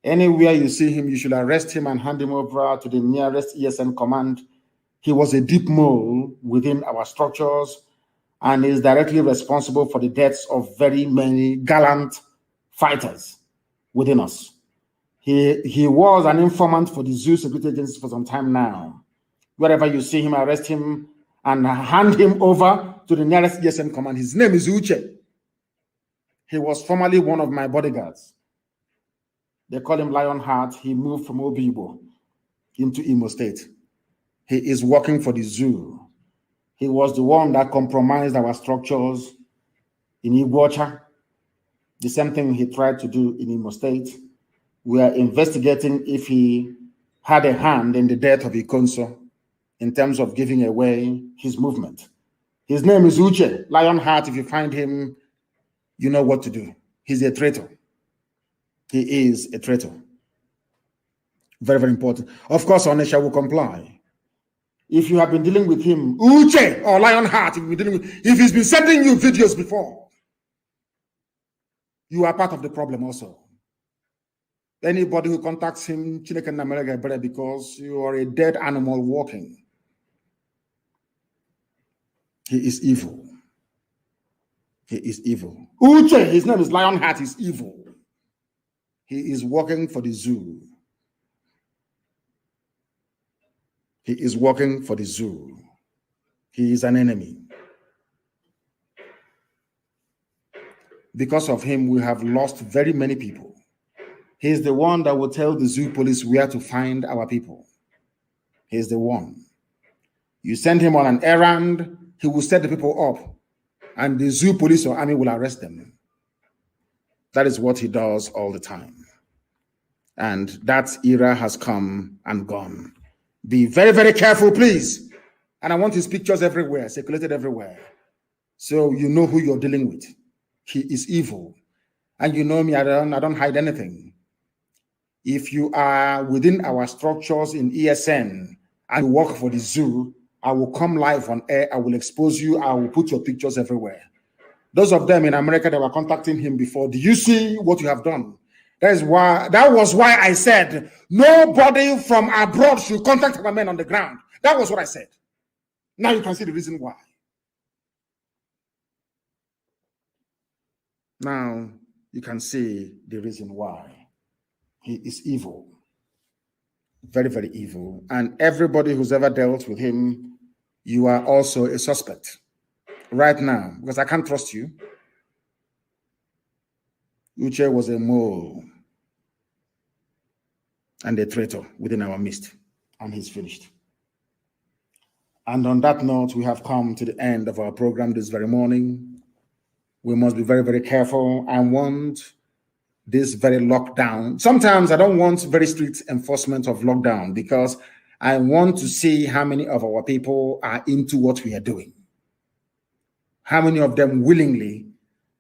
Anywhere you see him, you should arrest him and hand him over to the nearest ESN command. He was a deep mole within our structures and is directly responsible for the deaths of very many gallant fighters within us. He was an informant for the zoo security agencies for some time now. Wherever you see him, arrest him and hand him over to the nearest ESN command. His name is Uche. He was formerly one of my bodyguards. They call him Lionheart. He moved from Obibo into Imo State. He is working for the zoo. He was the one that compromised our structures in Iguacha. The same thing he tried to do in Imo State. We are investigating if he had a hand in the death of Ikonso in terms of giving away his movement. His name is Uche Lionheart. If you find him, you know what to do. He's a traitor. He is a traitor. Very, very important. Of course, Onisha will comply. If you have been dealing with him, Uche or Lionheart, if he's been sending you videos before, you are part of the problem also. Anybody who contacts him, because you are a dead animal walking. He is evil. He is evil. Uche, his name is Lionheart, is evil. He is working for the zoo. He is working for the zoo. He is an enemy. Because of him, we have lost very many people. He's the one that will tell the zoo police where to find our people. He's the one. You send him on an errand, he will set the people up, and the zoo police or army will arrest them. That is what he does all the time. And that era has come and gone. Be very, very careful, please. And I want his pictures everywhere, circulated everywhere, so you know who you're dealing with. He is evil. And you know me, I don't hide anything. If you are within our structures in ESN and you work for the zoo, I will come live on air. I will expose you. I will put your pictures everywhere. Those of them in America that were contacting him before, do you see what you have done? That was why I said nobody from abroad should contact our men on the ground. That was what I said. Now you can see the reason why. Now you can see the reason why. He is evil. Very, very evil. And everybody who's ever dealt with him, you are also a suspect right now, because I can't trust you. Uche was a mole and a traitor within our midst, and he's finished. And on that note, we have come to the end of our program this very morning. We must be very, very careful. I want this very lockdown. Sometimes I don't want very strict enforcement of lockdown, because I want to see how many of our people are into what we are doing. How many of them willingly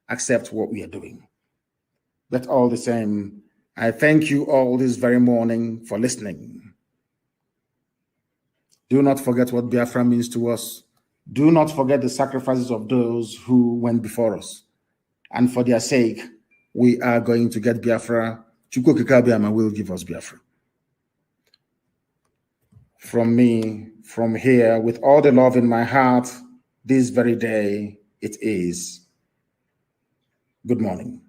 accept what we are doing. But all the same, I thank you all this very morning for listening. Do not forget what Biafra means to us. Do not forget the sacrifices of those who went before us. And for their sake, we are going to get Biafra. Chukwu Kikabiama will give us Biafra. From me, from here, with all the love in my heart, this very day, it is good morning.